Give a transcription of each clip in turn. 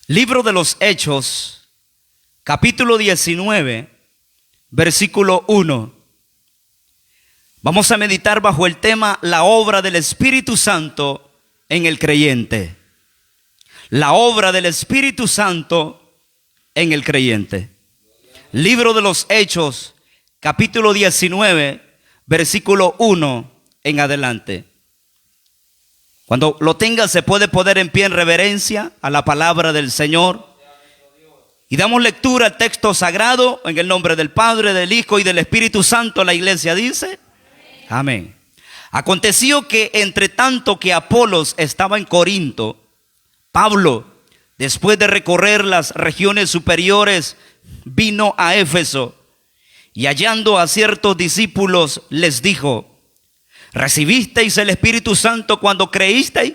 Libro de los Hechos, capítulo 19, versículo 1. Vamos a meditar bajo el tema la obra del Espíritu Santo en el creyente. La obra del Espíritu Santo en el creyente. Libro de los Hechos, capítulo 19, versículo 1 en adelante. Cuando lo tenga, se puede poner en pie en reverencia a la palabra del Señor. Y damos lectura al texto sagrado en el nombre del Padre, del Hijo y del Espíritu Santo. La iglesia dice: amén. Aconteció que entre tanto que Apolos estaba en Corinto, Pablo, después de recorrer las regiones superiores, vino a Éfeso y hallando a ciertos discípulos les dijo: ¿recibisteis el Espíritu Santo cuando creísteis?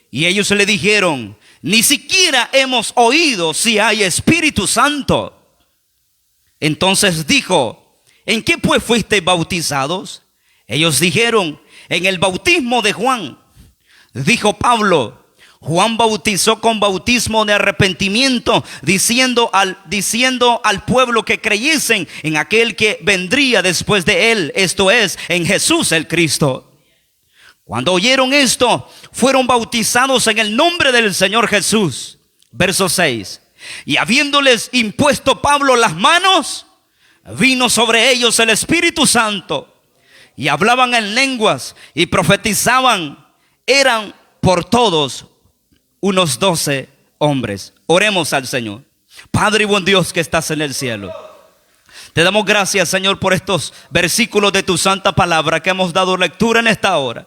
Y ellos le dijeron: ni siquiera hemos oído si hay Espíritu Santo. Entonces dijo: ¿en qué pues fuisteis bautizados? Ellos dijeron: en el bautismo de Juan. Dijo Pablo: Juan bautizó con bautismo de arrepentimiento, diciendo al pueblo que creyesen en aquel que vendría después de él, esto es, en Jesús el Cristo. Cuando oyeron esto, fueron bautizados en el nombre del Señor Jesús. Verso 6. Y habiéndoles impuesto Pablo las manos, vino sobre ellos el Espíritu Santo, y hablaban en lenguas y profetizaban. Eran por todos unos 12 hombres. Oremos al Señor. Padre y buen Dios que estás en el cielo, te damos gracias, Señor, por estos versículos de tu santa palabra que hemos dado lectura en esta hora.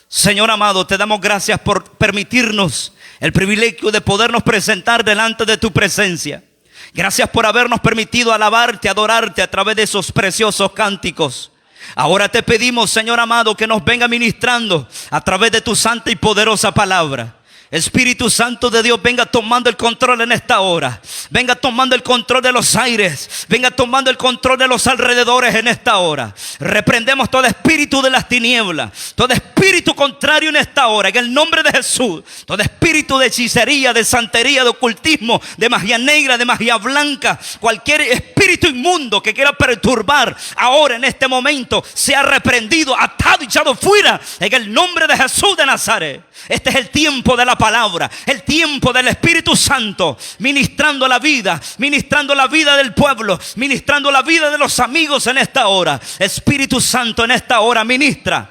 Señor amado, te damos gracias por permitirnos el privilegio de podernos presentar delante de tu presencia. Gracias por habernos permitido alabarte, adorarte a través de esos preciosos cánticos. Ahora te pedimos, Señor amado, que nos venga ministrando a través de tu santa y poderosa palabra. Espíritu Santo de Dios, venga tomando el control en esta hora. Venga tomando el control de los aires. Venga tomando el control de los alrededores en esta hora. Reprendemos todo espíritu de las tinieblas, todo espíritu contrario en esta hora, en el nombre de Jesús. Todo espíritu de hechicería, de santería, de ocultismo, de magia negra, de magia blanca, cualquier espíritu inmundo que quiera perturbar ahora en este momento, sea reprendido, atado y echado fuera en el nombre de Jesús de Nazaret. Este es el tiempo de la palabra, el tiempo del Espíritu Santo, ministrando la vida del pueblo, ministrando la vida de los amigos en esta hora. Espíritu Santo, en esta hora ministra.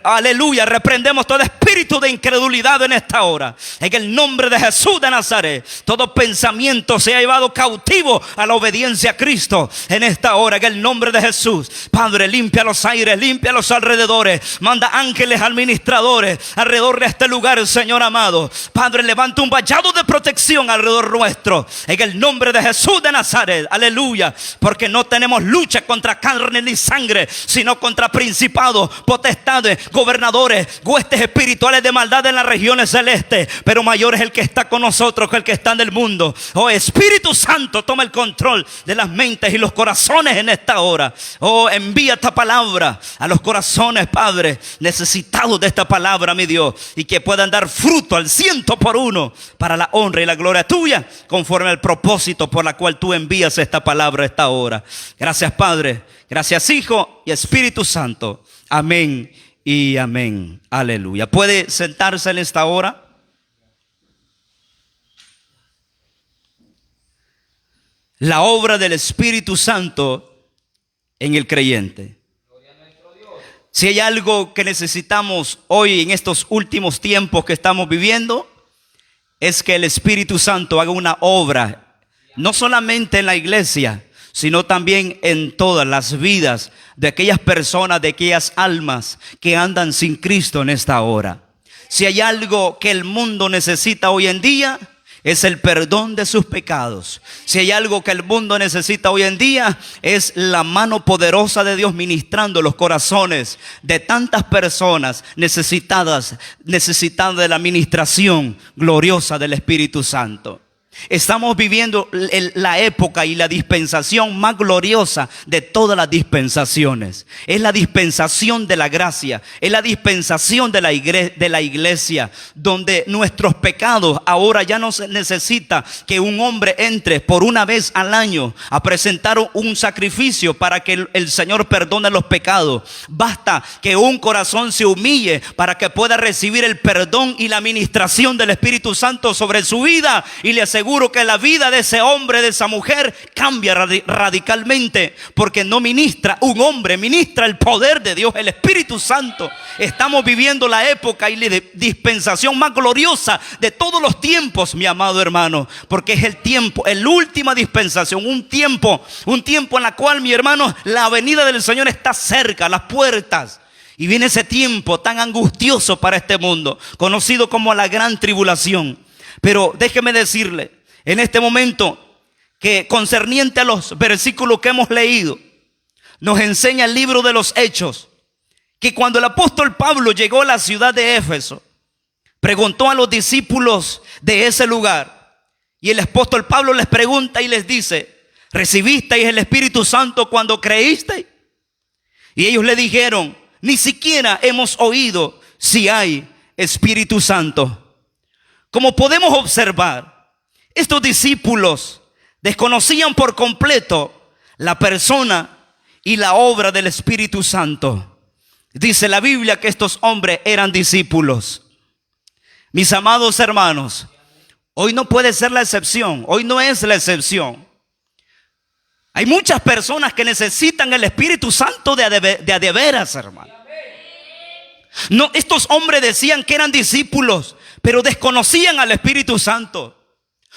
Aleluya, reprendemos todo espíritu de incredulidad en esta hora. En el nombre de Jesús de Nazaret, todo pensamiento se ha llevado cautivo a la obediencia a Cristo en esta hora. En el nombre de Jesús, Padre, limpia los aires, limpia los alrededores. Manda ángeles administradores alrededor de este lugar, Señor amado. Padre, levanta un vallado de protección alrededor nuestro, en el nombre de Jesús de Nazaret. Aleluya, porque no tenemos lucha contra carne ni sangre, sino contra principados, potestades, gobernadores, huestes espirituales de maldad en las regiones celestes. Pero mayor es el que está con nosotros que el que está en el mundo. Oh Espíritu Santo, toma el control de las mentes y los corazones en esta hora. Oh, envía esta palabra a los corazones, Padre, necesitados de esta palabra, mi Dios, y que puedan dar fruto al 100% para la honra y la gloria tuya, conforme al propósito por la cual tú envías esta palabra a esta hora. Gracias, Padre, gracias, Hijo y Espíritu Santo. Amén y amén. Aleluya. ¿Puede sentarse en esta hora? La obra del Espíritu Santo en el creyente. Si hay algo que necesitamos hoy en estos últimos tiempos que estamos viviendo, es que el Espíritu Santo haga una obra, no solamente en la iglesia, sino también en todas las vidas de aquellas personas, de aquellas almas que andan sin Cristo en esta hora. Si hay algo que el mundo necesita hoy en día, es el perdón de sus pecados. Si hay algo que el mundo necesita hoy en día, es la mano poderosa de Dios ministrando los corazones de tantas personas necesitadas de la ministración gloriosa del Espíritu Santo. Estamos viviendo la época y la dispensación más gloriosa de todas las dispensaciones. Es la dispensación de la gracia, es la dispensación de la iglesia, donde nuestros pecados ahora ya no se necesita que un hombre entre por una vez al año a presentar un sacrificio para que el Señor perdone los pecados. Basta que un corazón se humille para que pueda recibir el perdón y la administración del Espíritu Santo sobre su vida, y le aseguro que la vida de ese hombre, de esa mujer, cambia radicalmente, porque no ministra un hombre, ministra el poder de Dios, el Espíritu Santo. Estamos viviendo la época y la dispensación más gloriosa de todos los tiempos, mi amado hermano, porque es el tiempo, la última dispensación, un tiempo en la cual, mi hermano, la venida del Señor está cerca, a las puertas. Y viene ese tiempo tan angustioso para este mundo, conocido como la gran tribulación. Pero déjeme decirle, en este momento, que concerniente a los versículos que hemos leído, nos enseña el libro de los Hechos, que cuando el apóstol Pablo llegó a la ciudad de Éfeso, preguntó a los discípulos de ese lugar, y el apóstol Pablo les pregunta y les dice: ¿recibisteis el Espíritu Santo cuando creísteis? Y ellos le dijeron: ni siquiera hemos oído si hay Espíritu Santo. Como podemos observar, estos discípulos desconocían por completo la persona y la obra del Espíritu Santo. Dice la Biblia que estos hombres eran discípulos. Mis amados hermanos, hoy no puede ser la excepción, hoy no es la excepción. Hay muchas personas que necesitan el Espíritu Santo de a de veras, hermano. No, estos hombres decían que eran discípulos, pero desconocían al Espíritu Santo.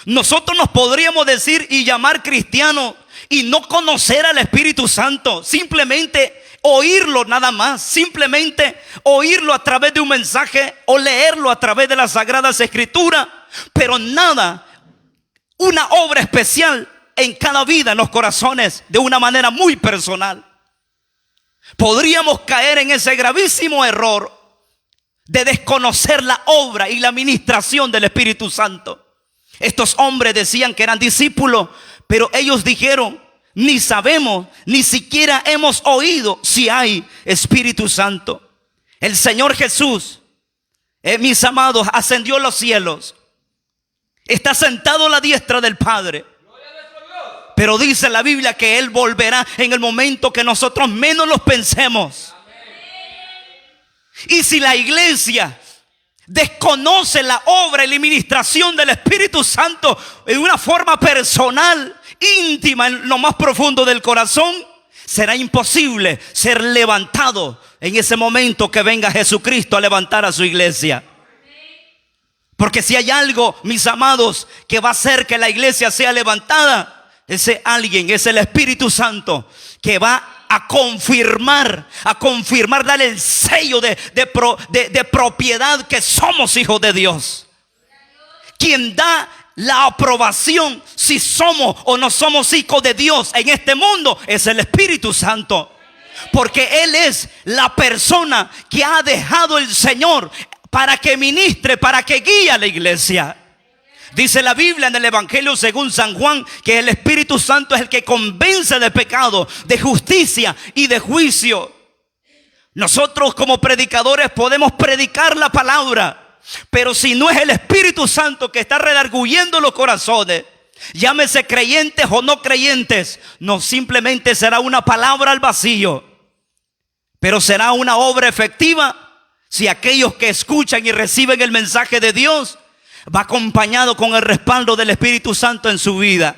Nosotros nos podríamos decir y llamar cristianos y no conocer al Espíritu Santo, simplemente oírlo nada más, simplemente oírlo a través de un mensaje o leerlo a través de las Sagradas Escrituras, pero nada, una obra especial en cada vida, en los corazones, de una manera muy personal. Podríamos caer en ese gravísimo error de desconocer la obra y la administración del Espíritu Santo. Estos hombres decían que eran discípulos, pero ellos dijeron: ni sabemos, ni siquiera hemos oído si hay Espíritu Santo. El Señor Jesús, mis amados, ascendió a los cielos, está sentado a la diestra del Padre. Pero dice la Biblia que Él volverá en el momento que nosotros menos lo pensemos. Y si la iglesia desconoce la obra y la administración del Espíritu Santo de una forma personal, íntima, en lo más profundo del corazón, será imposible ser levantado en ese momento que venga Jesucristo a levantar a su iglesia. Porque si hay algo, mis amados, que va a hacer que la iglesia sea levantada, ese alguien es el Espíritu Santo, que va a confirmar, darle el sello de propiedad que somos hijos de Dios. Quien da la aprobación si somos o no somos hijos de Dios en este mundo es el Espíritu Santo. Porque Él es la persona que ha dejado el Señor para que ministre, para que guíe a la iglesia. Dice la Biblia en el Evangelio según San Juan que el Espíritu Santo es el que convence de pecado, de justicia y de juicio. Nosotros como predicadores podemos predicar la palabra, pero si no es el Espíritu Santo que está redarguyendo los corazones, llámese creyentes o no creyentes, no, simplemente será una palabra al vacío. Pero será una obra efectiva si aquellos que escuchan y reciben el mensaje de Dios va acompañado con el respaldo del Espíritu Santo en su vida.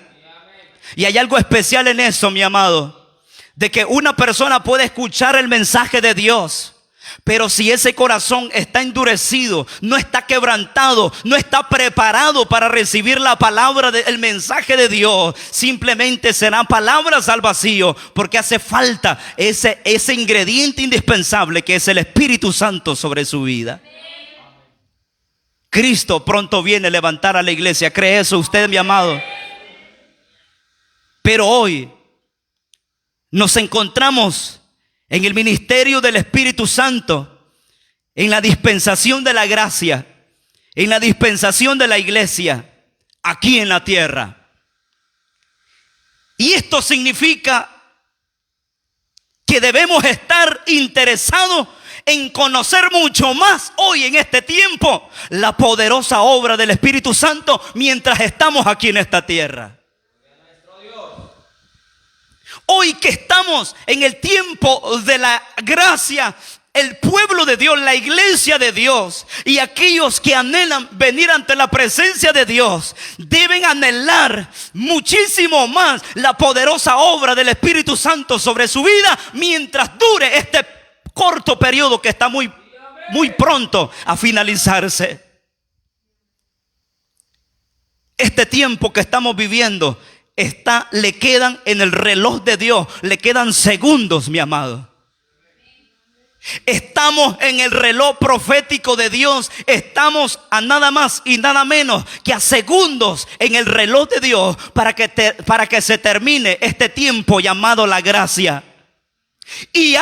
Y hay algo especial en eso, mi amado, de que una persona puede escuchar el mensaje de Dios, pero si ese corazón está endurecido, no está quebrantado, no está preparado para recibir la palabra del mensaje de Dios, simplemente serán palabras al vacío, porque hace falta ese ingrediente indispensable que es el Espíritu Santo sobre su vida. Cristo pronto viene a levantar a la iglesia. ¿Cree eso usted, mi amado? Pero hoy nos encontramos en el ministerio del Espíritu Santo, en la dispensación de la gracia, en la dispensación de la iglesia, aquí en la tierra. Y esto significa que debemos estar interesados en conocer mucho más hoy en este tiempo la poderosa obra del Espíritu Santo mientras estamos aquí en esta tierra. Hoy que estamos en el tiempo de la gracia, el pueblo de Dios, la iglesia de Dios y aquellos que anhelan venir ante la presencia de Dios deben anhelar muchísimo más la poderosa obra del Espíritu Santo sobre su vida mientras dure este corto periodo que está muy pronto a finalizarse. Este tiempo que estamos viviendo le quedan en el reloj de Dios, le quedan segundos, mi amado. Estamos en el reloj profético de Dios. Estamos a nada más y nada menos que a segundos en el reloj de Dios para que se termine este tiempo llamado la gracia. Y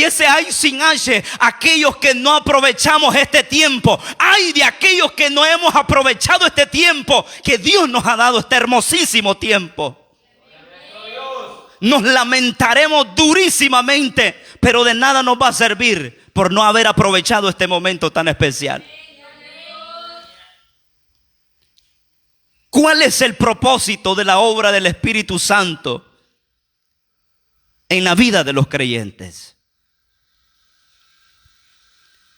ese hay sin H, aquellos que no aprovechamos este tiempo. Hay de aquellos que no hemos aprovechado este tiempo que Dios nos ha dado, este hermosísimo tiempo. Nos lamentaremos durísimamente, pero de nada nos va a servir por no haber aprovechado este momento tan especial. ¿Cuál es el propósito de la obra del Espíritu Santo en la vida de los creyentes?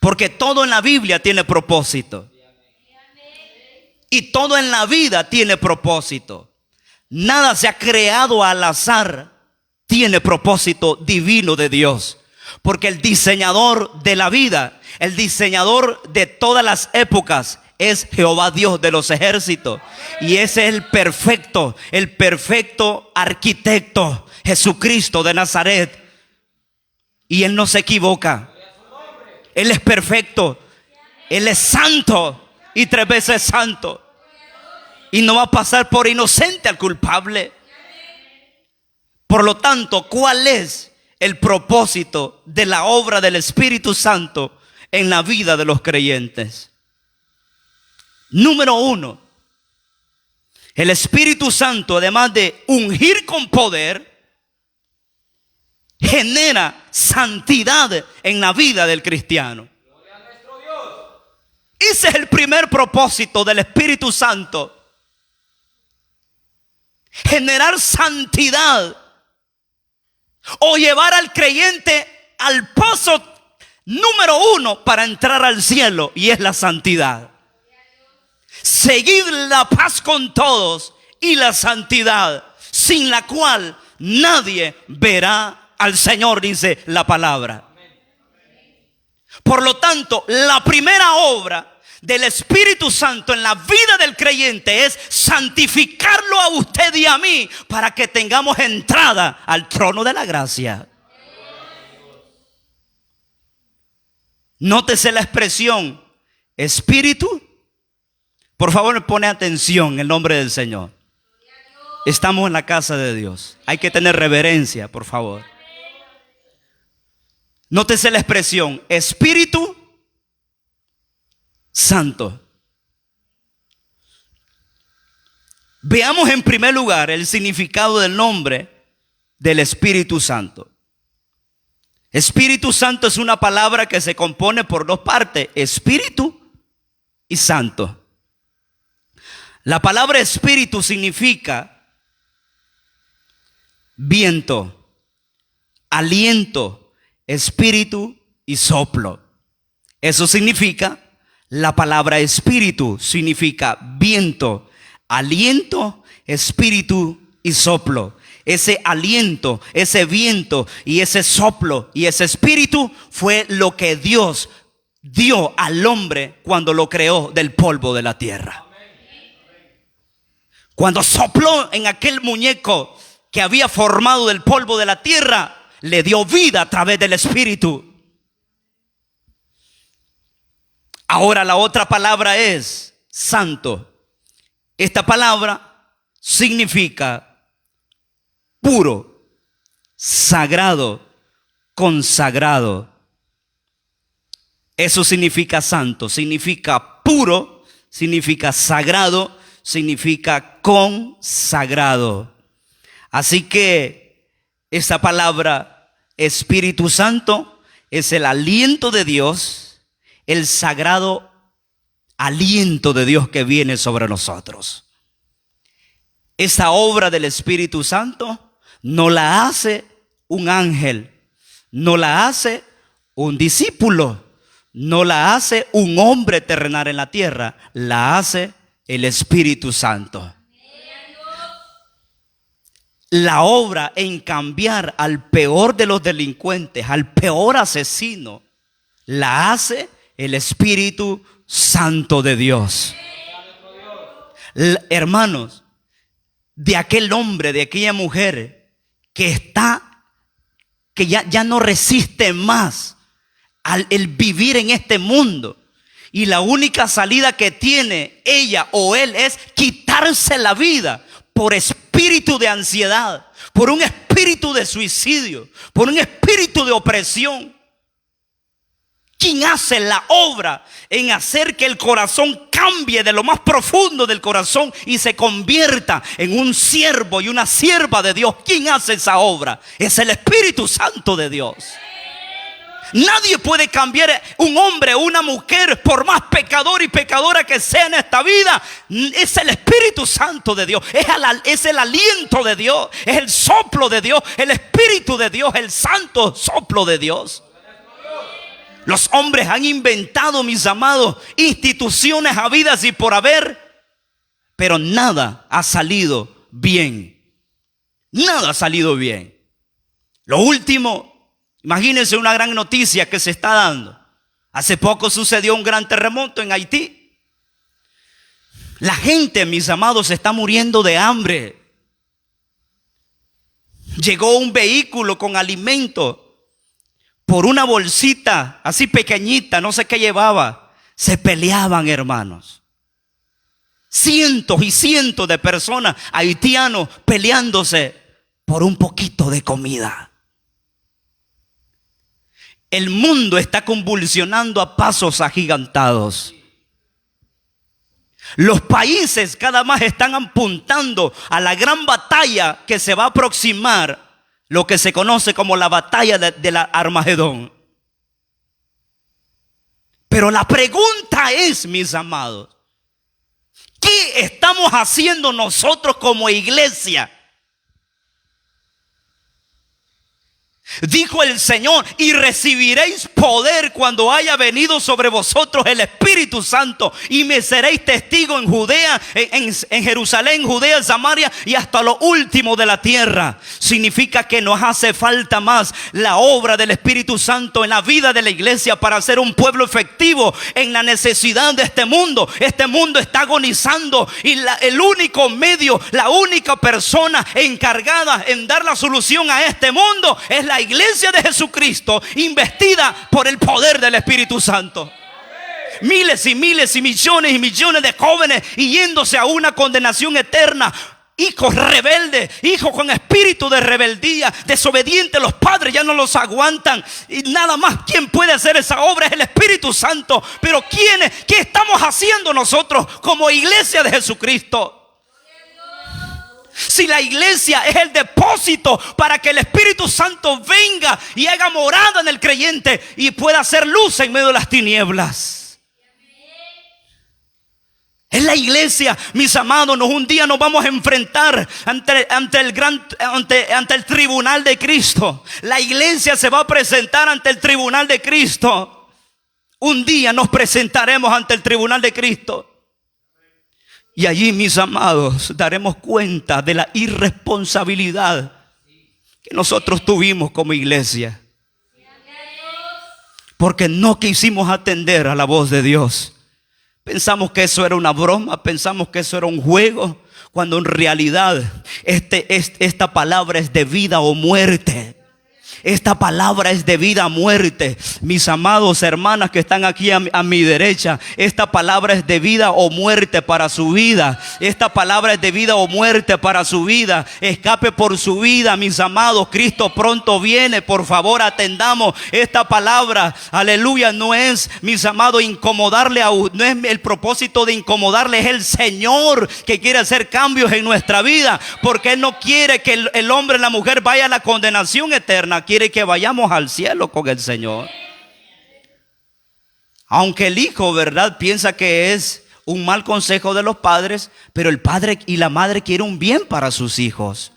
Porque todo en la Biblia tiene propósito. Y todo en la vida tiene propósito. Nada se ha creado al azar. Tiene propósito divino de Dios. Porque el diseñador de la vida, el diseñador de todas las épocas, es Jehová Dios de los ejércitos. Y ese es el perfecto arquitecto, Jesucristo de Nazaret. Y Él no se equivoca. Él es perfecto. Él es santo y 3 veces santo. Y no va a pasar por inocente al culpable. Por lo tanto, ¿cuál es el propósito de la obra del Espíritu Santo en la vida de los creyentes? Número 1, el Espíritu Santo, además de ungir con poder, genera santidad en la vida del cristiano. Ese es el primer propósito del Espíritu Santo. Generar santidad o llevar al creyente al paso número 1 para entrar al cielo, y es la santidad. Seguid la paz con todos y la santidad, sin la cual nadie verá al Señor, dice la palabra. Por lo tanto, la primera obra del Espíritu Santo en la vida del creyente es santificarlo a usted y a mí para que tengamos entrada al trono de la gracia. Nótese la expresión Espíritu. Por favor, pone atención en el nombre del Señor. Estamos en la casa de Dios. Hay que tener reverencia, por favor. Nótese la expresión Espíritu Santo. Veamos en primer lugar el significado del nombre del Espíritu Santo. Espíritu Santo es una palabra que se compone por 2 partes, Espíritu y Santo. La palabra Espíritu significa viento, aliento, espíritu y soplo. Eso significa la palabra Espíritu, significa viento, aliento, espíritu y soplo. Ese aliento, ese viento y ese soplo y ese espíritu fue lo que Dios dio al hombre cuando lo creó del polvo de la tierra. Cuando sopló en aquel muñeco que había formado del polvo de la tierra, le dio vida a través del Espíritu. Ahora la otra palabra es santo. Esta palabra significa puro, sagrado, consagrado. Eso significa santo, significa puro, significa sagrado, significa consagrado. Así que esa palabra Espíritu Santo es el aliento de Dios, el sagrado aliento de Dios que viene sobre nosotros. Esa obra del Espíritu Santo no la hace un ángel, no la hace un discípulo, no la hace un hombre terrenal en la tierra, la hace el Espíritu Santo. La obra en cambiar al peor de los delincuentes, al peor asesino, la hace el Espíritu Santo de Dios. Hermanos, de aquel hombre, de aquella mujer que ya no resiste más el vivir en este mundo, y la única salida que tiene ella o él es quitarse la vida por espíritu de ansiedad, por un espíritu de suicidio, por un espíritu de opresión. ¿Quién hace la obra en hacer que el corazón cambie de lo más profundo del corazón y se convierta en un siervo y una sierva de Dios? ¿Quién hace esa obra? Es el Espíritu Santo de Dios. Nadie puede cambiar un hombre o una mujer, por más pecador y pecadora que sea en esta vida. Es el Espíritu Santo de Dios, es el aliento de Dios, es el soplo de Dios, el Espíritu de Dios, el santo soplo de Dios. Los hombres han inventado, mis amados, instituciones habidas y por haber, pero nada ha salido bien. Nada ha salido bien. Lo último, imagínense una gran noticia que se está dando. Hace poco sucedió un gran terremoto en Haití. La gente, mis amados, se está muriendo de hambre. Llegó un vehículo con alimento. Por una bolsita así pequeñita, no sé qué llevaba, se peleaban, hermanos. Cientos y cientos de personas, haitianos, peleándose por un poquito de comida. El mundo está convulsionando a pasos agigantados. Los países cada vez están apuntando a la gran batalla que se va a aproximar, lo que se conoce como la batalla de la Armagedón. Pero la pregunta es, mis amados, ¿qué estamos haciendo nosotros como iglesia? Dijo el Señor: y recibiréis poder cuando haya venido sobre vosotros el Espíritu Santo, y me seréis testigo en Judea, en Jerusalén, Judea, Samaria y hasta lo último de la tierra. Significa que nos hace falta más la obra del Espíritu Santo en la vida de la iglesia para ser un pueblo efectivo en la necesidad de este mundo. Este mundo está agonizando y el único medio, la única persona encargada en dar la solución a este mundo es la iglesia de Jesucristo, investida por el poder del Espíritu Santo. Miles y millones y millones de jóvenes y yéndose a una condenación eterna. Hijos rebeldes, hijos con espíritu de rebeldía, desobedientes. Los padres ya no los aguantan. Y nada más, quien puede hacer esa obra es el Espíritu Santo. Pero ¿qué estamos haciendo nosotros como iglesia de Jesucristo? Si la iglesia es el depósito para que el Espíritu Santo venga y haga morada en el creyente y pueda hacer luz en medio de las tinieblas. Es la iglesia, mis amados. Un día nos vamos a enfrentar ante el tribunal de Cristo. La iglesia se va a presentar ante el tribunal de Cristo. Un día nos presentaremos ante el tribunal de Cristo. Y allí, mis amados, daremos cuenta de la irresponsabilidad que nosotros tuvimos como iglesia. Porque no quisimos atender a la voz de Dios. Pensamos que eso era una broma, pensamos que eso era un juego, cuando en realidad esta palabra es de vida o muerte. Esta palabra es de vida a muerte. Mis amados hermanas que están aquí a mi derecha, esta palabra es de vida o muerte para su vida. Esta palabra es de vida o muerte para su vida. Escape por su vida, mis amados. Cristo pronto viene. Por favor, atendamos esta palabra. Aleluya. No es, mis amados, incomodarle a no es el propósito de incomodarle. Es el Señor que quiere hacer cambios en nuestra vida, porque Él no quiere que el hombre y la mujer vaya a la condenación eterna. Quiere que vayamos al cielo con el Señor. Aunque el hijo, ¿verdad?, piensa que es un mal consejo de los padres, pero el padre y la madre quieren un bien para sus hijos.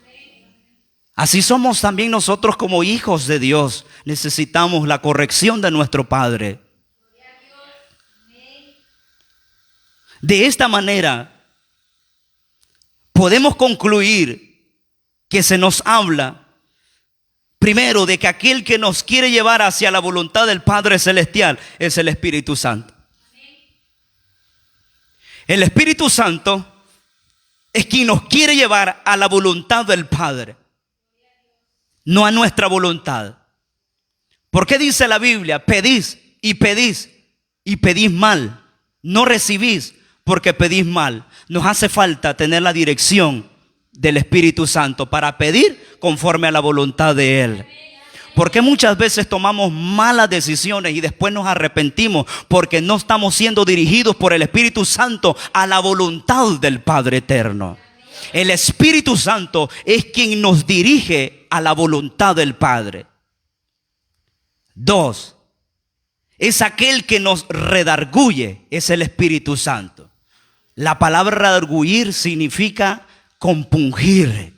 Así somos también nosotros como hijos de Dios. Necesitamos la corrección de nuestro Padre. De esta manera podemos concluir que se nos habla primero de que aquel que nos quiere llevar hacia la voluntad del Padre Celestial es el Espíritu Santo. El Espíritu Santo es quien nos quiere llevar a la voluntad del Padre, no a nuestra voluntad. ¿Por qué dice la Biblia? Pedís y pedís y pedís mal. No recibís porque pedís mal. Nos hace falta tener la dirección del Espíritu Santo para pedir conforme a la voluntad de Él. Porque muchas veces tomamos malas decisiones y después nos arrepentimos porque no estamos siendo dirigidos por el Espíritu Santo a la voluntad del Padre Eterno. El Espíritu Santo es quien nos dirige a la voluntad del Padre. 2. Es aquel que nos redarguye, es el Espíritu Santo. La palabra redarguir significa compungir,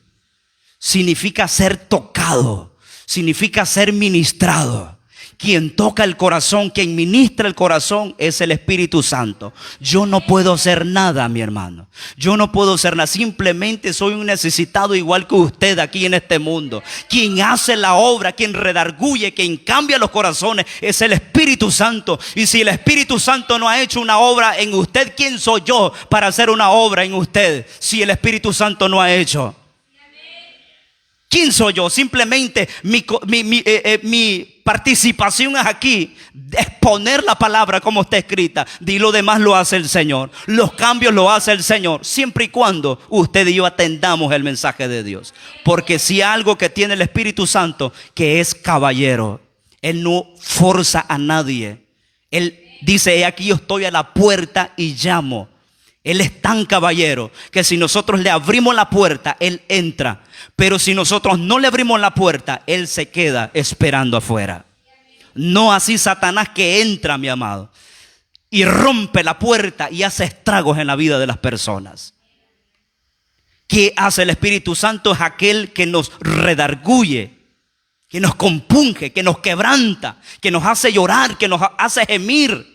significa ser tocado, significa ser ministrado. Quien toca el corazón, quien ministra el corazón es el Espíritu Santo. Yo no puedo hacer nada, mi hermano. Yo no puedo hacer nada. Simplemente soy un necesitado igual que usted aquí en este mundo. Quien hace la obra, quien redarguye, quien cambia los corazones es el Espíritu Santo. Y si el Espíritu Santo no ha hecho una obra en usted, ¿quién soy yo para hacer una obra en usted? Si el Espíritu Santo no ha hecho. ¿Quién soy yo? Simplemente mi participación es aquí, exponer la palabra como está escrita. Y lo demás lo hace el Señor. Los cambios lo hace el Señor, siempre y cuando usted y yo atendamos el mensaje de Dios. Porque si algo que tiene el Espíritu Santo, que es caballero, Él no forza a nadie. Él dice: aquí yo estoy a la puerta y llamo. Él es tan caballero que si nosotros le abrimos la puerta, Él entra. Pero si nosotros no le abrimos la puerta, Él se queda esperando afuera. No así Satanás, que entra, mi amado, y rompe la puerta y hace estragos en la vida de las personas. ¿Qué hace el Espíritu Santo? Es aquel que nos redarguye, que nos compunge, que nos quebranta, que nos hace llorar, que nos hace gemir.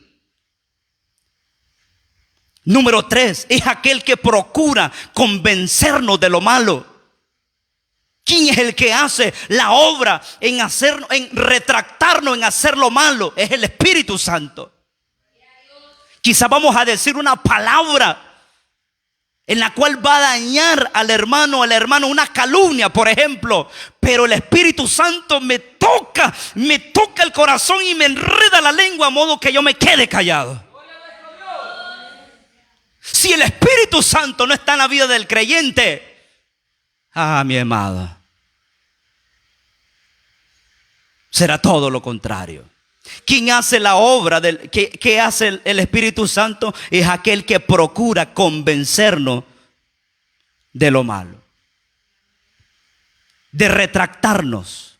Número 3, es aquel que procura convencernos de lo malo. ¿Quién es el que hace la obra en retractarnos, en hacer lo malo? Es el Espíritu Santo. Quizás vamos a decir una palabra en la cual va a dañar al hermano, una calumnia, por ejemplo. Pero el Espíritu Santo me toca el corazón y me enreda la lengua a modo que yo me quede callado. Si el Espíritu Santo no está en la vida del creyente, mi amado, será todo lo contrario. ¿Quién hace la obra? ¿Qué hace el Espíritu Santo? Es aquel que procura convencernos de lo malo, de retractarnos,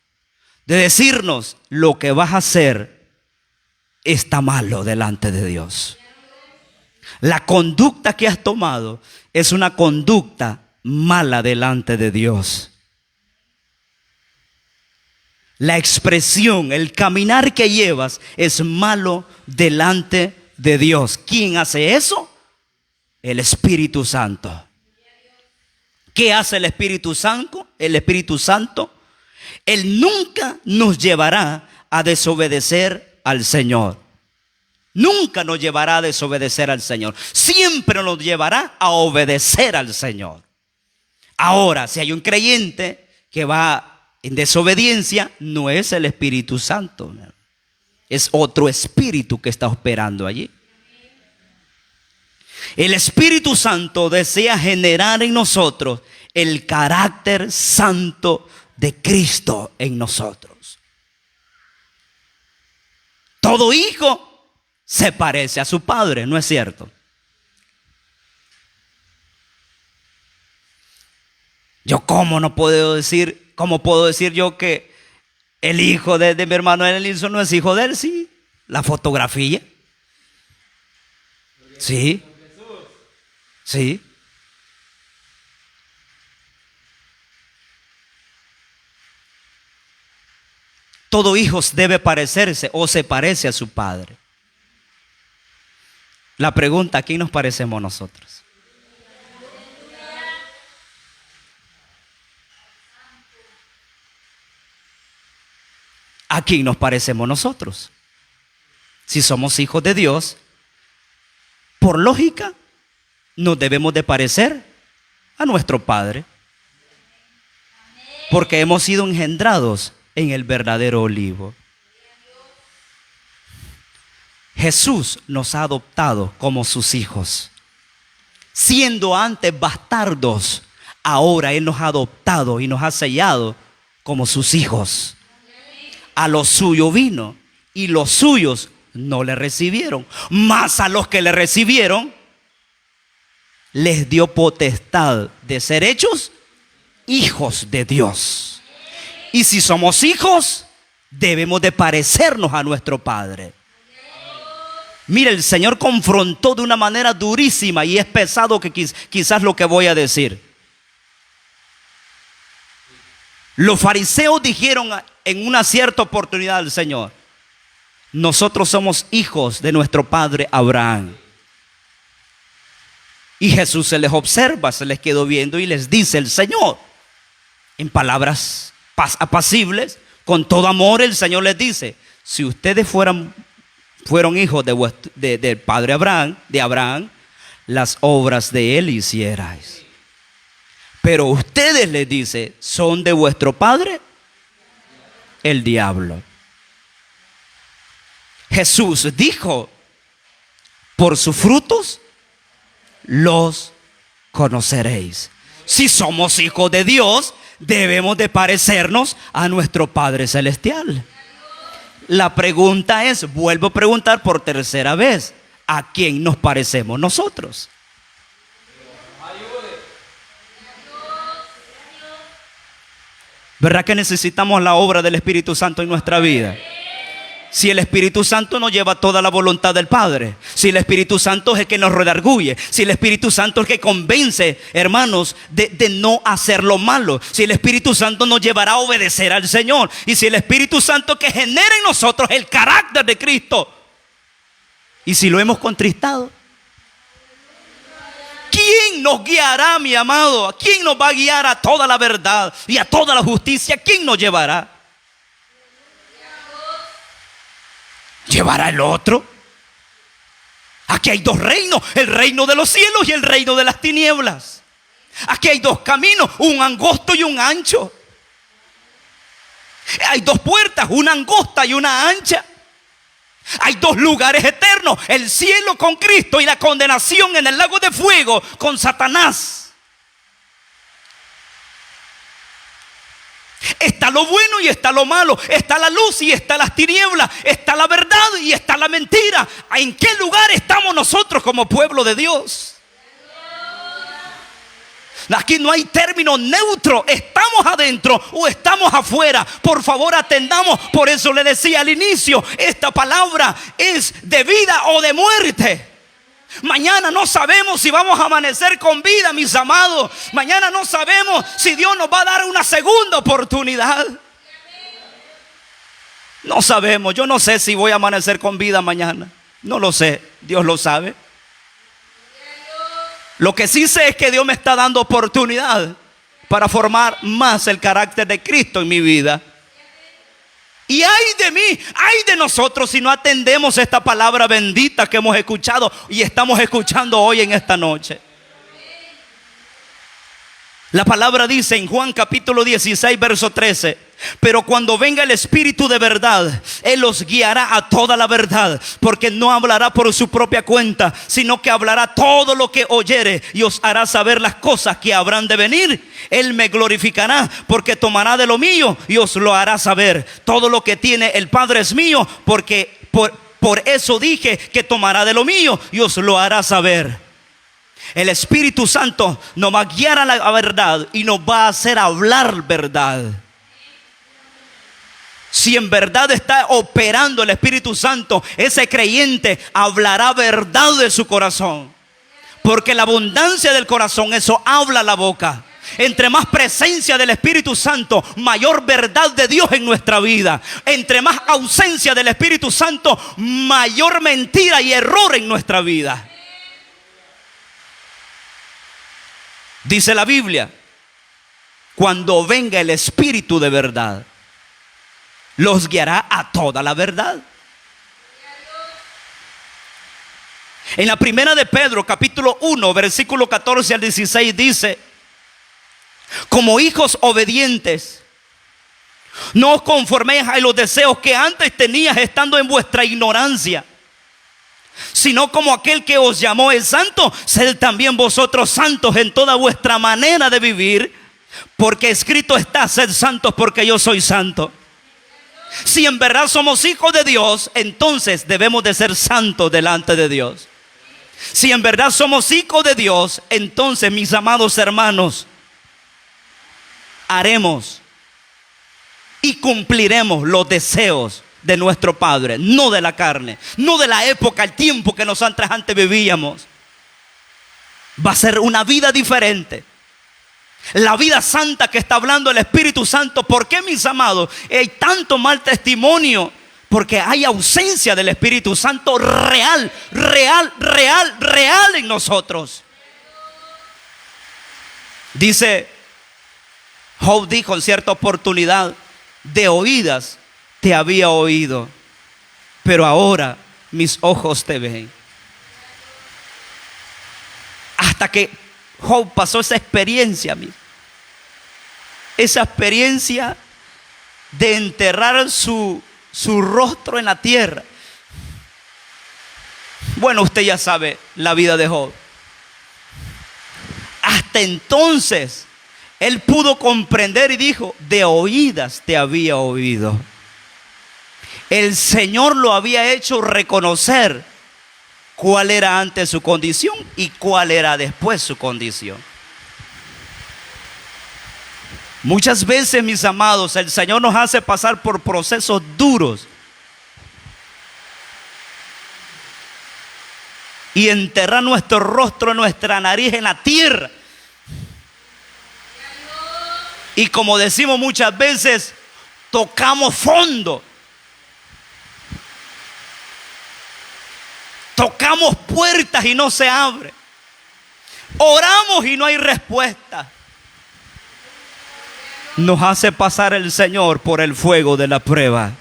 de decirnos: lo que vas a hacer está malo delante de Dios. La conducta que has tomado es una conducta mala delante de Dios. La expresión, el caminar que llevas es malo delante de Dios. ¿Quién hace eso? El Espíritu Santo. ¿Qué hace el Espíritu Santo? El Espíritu Santo, Él nunca nos llevará a desobedecer al Señor. Nunca nos llevará a desobedecer al Señor. Siempre nos llevará a obedecer al Señor. Ahora, si hay un creyente que va en desobediencia, no es el Espíritu Santo. Es otro espíritu que está operando allí. El Espíritu Santo desea generar en nosotros el carácter santo de Cristo en nosotros. Todo hijo se parece a su padre, ¿no es cierto? ¿Cómo puedo decir yo que el hijo de mi hermano Elison no es hijo de él? Sí, la fotografía. Sí. Sí. Todo hijo debe parecerse o se parece a su padre. La pregunta, ¿a quién nos parecemos nosotros? ¿A quién nos parecemos nosotros? Si somos hijos de Dios, por lógica, nos debemos de parecer a nuestro Padre. Porque hemos sido engendrados en el verdadero olivo. Jesús nos ha adoptado como sus hijos. Siendo antes bastardos, ahora Él nos ha adoptado y nos ha sellado como sus hijos. A los suyos vino y los suyos no le recibieron. Mas a los que le recibieron, les dio potestad de ser hechos hijos de Dios. Y si somos hijos, debemos de parecernos a nuestro Padre. Mira, el Señor confrontó de una manera durísima, y es pesado que quizás lo que voy a decir. Los fariseos dijeron en una cierta oportunidad al Señor: nosotros somos hijos de nuestro padre Abraham. Y Jesús se les observa, se les quedó viendo y les dice el Señor, en palabras apacibles, con todo amor, el Señor les dice: si ustedes fueron hijos del padre Abraham, las obras de él hicierais. Pero ustedes, les dice, son de vuestro padre el diablo. Jesús dijo: por sus frutos los conoceréis. Si somos hijos de Dios, debemos de parecernos a nuestro Padre Celestial. La pregunta es, vuelvo a preguntar por tercera vez, ¿a quién nos parecemos nosotros? ¿Verdad que necesitamos la obra del Espíritu Santo en nuestra vida? Si el Espíritu Santo nos lleva toda la voluntad del Padre, si el Espíritu Santo es el que nos redarguye, si el Espíritu Santo es el que convence, hermanos, de no hacer lo malo, si el Espíritu Santo nos llevará a obedecer al Señor, y si el Espíritu Santo que genera en nosotros el carácter de Cristo, y si lo hemos contristado, ¿quién nos guiará, mi amado? ¿Quién nos va a guiar a toda la verdad y a toda la justicia? ¿Quién nos llevará? ¿Llevará el otro? Aquí hay dos reinos: el reino de los cielos y el reino de las tinieblas. Aquí hay dos caminos, un angosto y un ancho. Hay dos puertas, una angosta y una ancha. Hay dos lugares eternos: el cielo con Cristo y la condenación en el lago de fuego con Satanás. Está lo bueno y está lo malo, está la luz y está las tinieblas, está la verdad y está la mentira. ¿En qué lugar estamos nosotros como pueblo de Dios? Aquí no hay término neutro: estamos adentro o estamos afuera. Por favor, atendamos. Por eso le decía al inicio, esta palabra es de vida o de muerte. Mañana no sabemos si vamos a amanecer con vida, mis amados. Mañana no sabemos si Dios nos va a dar una segunda oportunidad. No sabemos. Yo no sé si voy a amanecer con vida mañana. No lo sé. Dios lo sabe. Lo que sí sé es que Dios me está dando oportunidad para formar más el carácter de Cristo en mi vida. Y ay de mí, ay de nosotros si no atendemos esta palabra bendita que hemos escuchado y estamos escuchando hoy en esta noche. La palabra dice en Juan capítulo 16 verso 13: Pero cuando venga el Espíritu de verdad, Él los guiará a toda la verdad, porque no hablará por su propia cuenta, sino que hablará todo lo que oyere y os hará saber las cosas que habrán de venir. Él me glorificará, porque tomará de lo mío y os lo hará saber. Todo lo que tiene el Padre es mío, porque por eso dije que tomará de lo mío y os lo hará saber. El Espíritu Santo nos va a guiar a la verdad y nos va a hacer hablar verdad. Si en verdad está operando el Espíritu Santo, ese creyente hablará verdad de su corazón. Porque la abundancia del corazón, eso habla la boca. Entre más presencia del Espíritu Santo, mayor verdad de Dios en nuestra vida. Entre más ausencia del Espíritu Santo, mayor mentira y error en nuestra vida. Dice la Biblia, cuando venga el Espíritu de verdad, los guiará a toda la verdad. En la primera de Pedro, capítulo 1, versículo 14 al 16 dice: como hijos obedientes, no os conforméis a los deseos que antes tenías estando en vuestra ignorancia, sino como aquel que os llamó es santo, sed también vosotros santos en toda vuestra manera de vivir, porque escrito está: sed santos porque yo soy santo. Si en verdad somos hijos de Dios, entonces debemos de ser santos delante de Dios. Si en verdad somos hijos de Dios, entonces, mis amados hermanos, haremos y cumpliremos los deseos de nuestro Padre, no de la carne, no de la época, el tiempo que nosotros antes vivíamos. Va a ser una vida diferente. La vida santa que está hablando el Espíritu Santo. ¿Por qué, mis amados, hay tanto mal testimonio? Porque hay ausencia del Espíritu Santo real en nosotros. Dice, Job dijo en cierta oportunidad: de oídas te había oído, pero ahora mis ojos te ven. Hasta que Job pasó esa experiencia, esa experiencia de enterrar su rostro en la tierra. Bueno, usted ya sabe la vida de Job. Hasta entonces él pudo comprender y dijo: de oídas te había oído. El Señor lo había hecho reconocer cuál era antes su condición y cuál era después su condición. Muchas veces, mis amados, el Señor nos hace pasar por procesos duros y enterrar nuestro rostro, nuestra nariz en la tierra. Y como decimos muchas veces, tocamos fondo. Tocamos puertas y no se abre. Oramos y no hay respuesta. Nos hace pasar el Señor por el fuego de la prueba,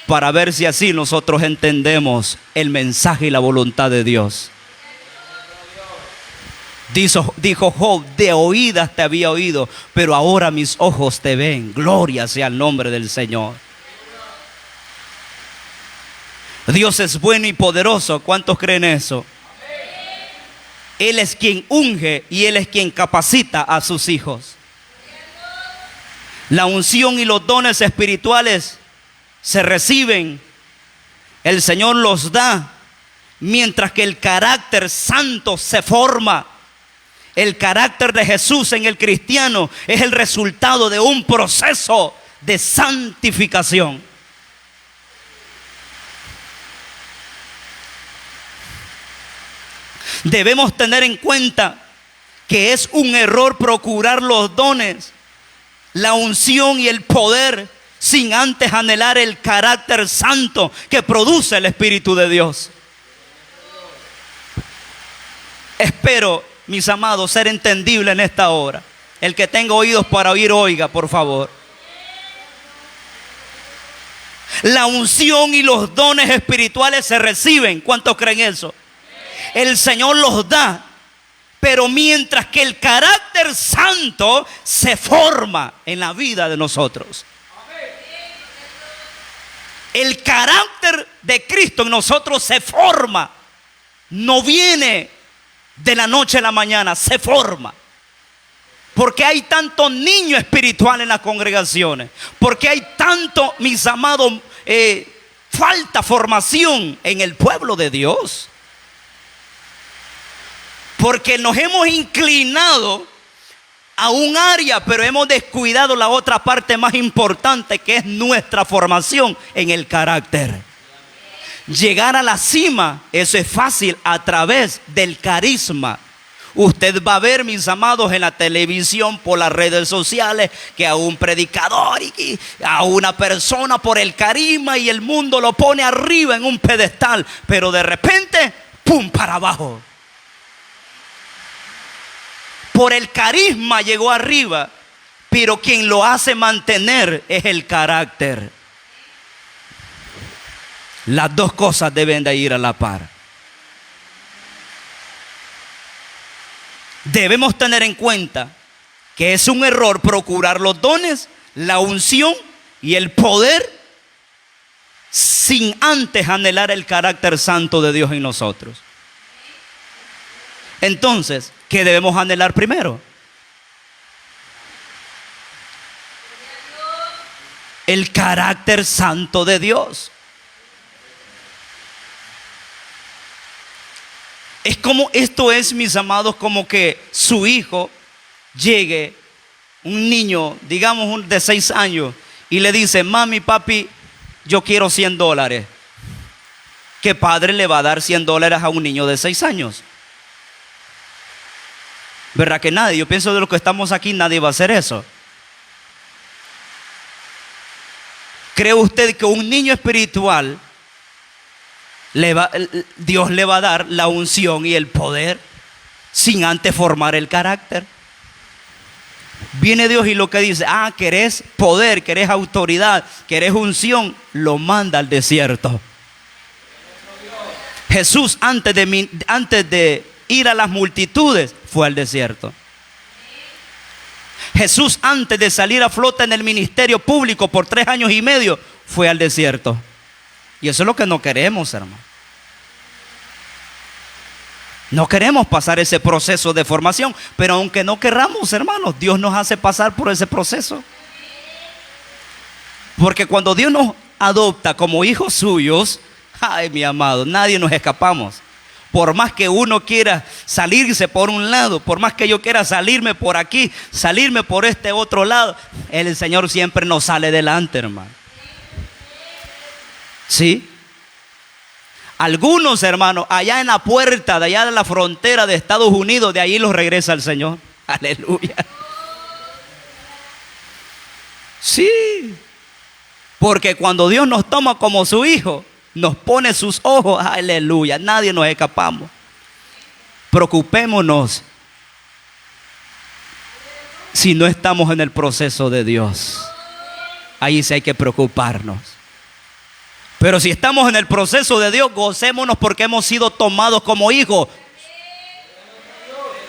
para ver si así nosotros entendemos el mensaje y la voluntad de Dios. Dijo Job: de oídas te había oído, pero ahora mis ojos te ven. Gloria sea el nombre del Señor. Dios es bueno y poderoso. ¿Cuántos creen eso? Él es quien unge y Él es quien capacita a sus hijos. La unción y los dones espirituales se reciben, el Señor los da, mientras que el carácter santo se forma. El carácter de Jesús en el cristiano es el resultado de un proceso de santificación. Debemos tener en cuenta que es un error procurar los dones, la unción y el poder sin antes anhelar el carácter santo que produce el Espíritu de Dios. Espero, mis amados, ser entendible en esta hora. El que tenga oídos para oír, oiga, por favor. La unción y los dones espirituales se reciben. ¿Cuántos creen eso? El Señor los da, pero mientras que el carácter santo se forma en la vida de nosotros. El carácter de Cristo en nosotros se forma. No viene de la noche a la mañana, se forma. Porque hay tanto niño espiritual en las congregaciones. Porque hay tanto, mis amados, falta formación en el pueblo de Dios. Porque nos hemos inclinado a un área, pero hemos descuidado la otra parte más importante, que es nuestra formación en el carácter. Llegar a la cima, eso es fácil a través del carisma. Usted va a ver, mis amados, en la televisión, por las redes sociales, que a un predicador y a una persona por el carisma, y el mundo lo pone arriba en un pedestal, pero de repente, ¡pum!, para abajo. Por el carisma llegó arriba, pero quien lo hace mantener es el carácter. Las dos cosas deben de ir a la par. Debemos tener en cuenta que es un error procurar los dones, la unción y el poder sin antes anhelar el carácter santo de Dios en nosotros. Entonces, ¿qué debemos anhelar primero? El carácter santo de Dios. Es como, esto es, mis amados, como que su hijo llegue, un niño, digamos de 6 años, y le dice: mami, papi, yo quiero $100. ¿Qué padre le va a dar $100 a un niño de 6 años? ¿Verdad que nadie? Yo pienso, de los que estamos aquí, nadie va a hacer eso. ¿Cree usted que un niño espiritual Dios le va a dar la unción y el poder sin antes formar el carácter? Viene Dios y lo que dice: querés poder, querés autoridad, querés unción, lo manda al desierto. Jesús antes de ir a las multitudes fue al desierto. Jesús antes de salir a flote en el ministerio público por 3 años y medio fue al desierto. Y eso es lo que no queremos, hermano. No queremos pasar ese proceso de formación, pero aunque no querramos, hermanos, Dios nos hace pasar por ese proceso. Porque cuando Dios nos adopta como hijos suyos, ay, mi amado, nadie nos escapamos. Por más que uno quiera salirse por un lado, por más que yo quiera salirme por aquí, salirme por este otro lado, el Señor siempre nos sale delante, hermano. ¿Sí? Algunos, hermanos, allá en la puerta de allá de la frontera de Estados Unidos, de allí los regresa el Señor. Aleluya. Sí. Porque cuando Dios nos toma como su hijo, nos pone sus ojos, aleluya, nadie nos escapamos. Preocupémonos si no estamos en el proceso de Dios. Ahí sí hay que preocuparnos. Pero si estamos en el proceso de Dios, gocémonos porque hemos sido tomados como hijos.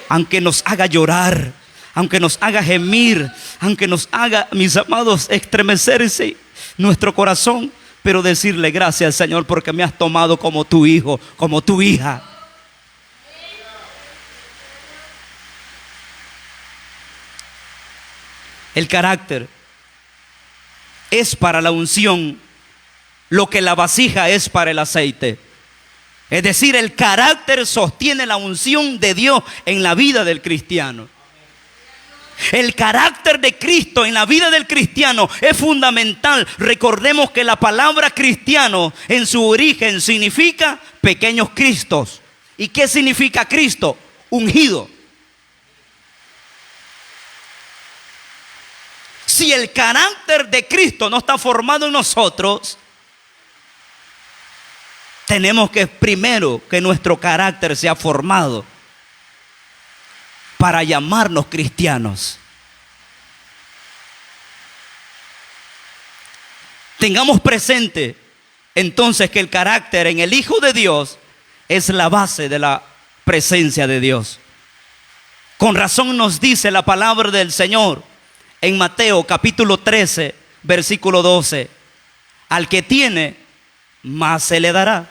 Aunque nos haga llorar, aunque nos haga gemir, aunque nos haga, mis amados, estremecerse nuestro corazón, pero decirle: gracias, Señor, porque me has tomado como tu hijo, como tu hija. El carácter es para la unción lo que la vasija es para el aceite. Es decir, el carácter sostiene la unción de Dios en la vida del cristiano. El carácter de Cristo en la vida del cristiano es fundamental. Recordemos que la palabra cristiano en su origen significa pequeños cristos. ¿Y qué significa Cristo? Ungido. Si el carácter de Cristo no está formado en nosotros, tenemos que primero que nuestro carácter sea formado para llamarnos cristianos. Tengamos presente entonces que el carácter en el Hijo de Dios es la base de la presencia de Dios. Con razón nos dice la palabra del Señor en Mateo capítulo 13, versículo 12. Al que tiene, más se le dará.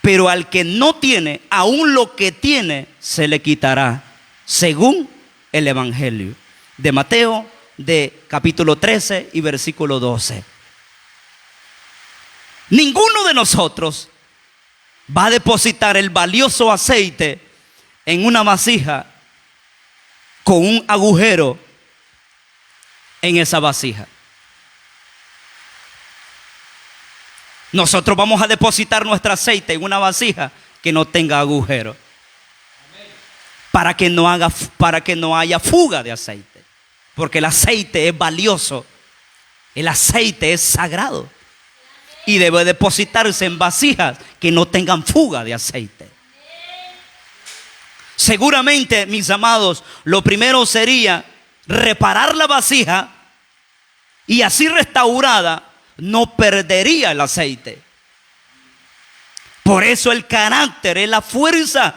Pero al que no tiene, aún lo que tiene, se le quitará, según el Evangelio de Mateo, de capítulo 13 y versículo 12. Ninguno de nosotros va a depositar el valioso aceite en una vasija con un agujero en esa vasija. Nosotros vamos a depositar nuestro aceite en una vasija que no tenga agujero, para que no haya fuga de aceite, porque el aceite es valioso, el aceite es sagrado y debe depositarse en vasijas que no tengan fuga de aceite. Seguramente, mis amados, lo primero sería reparar la vasija, y así restaurada no perdería el aceite. Por eso el carácter es la fuerza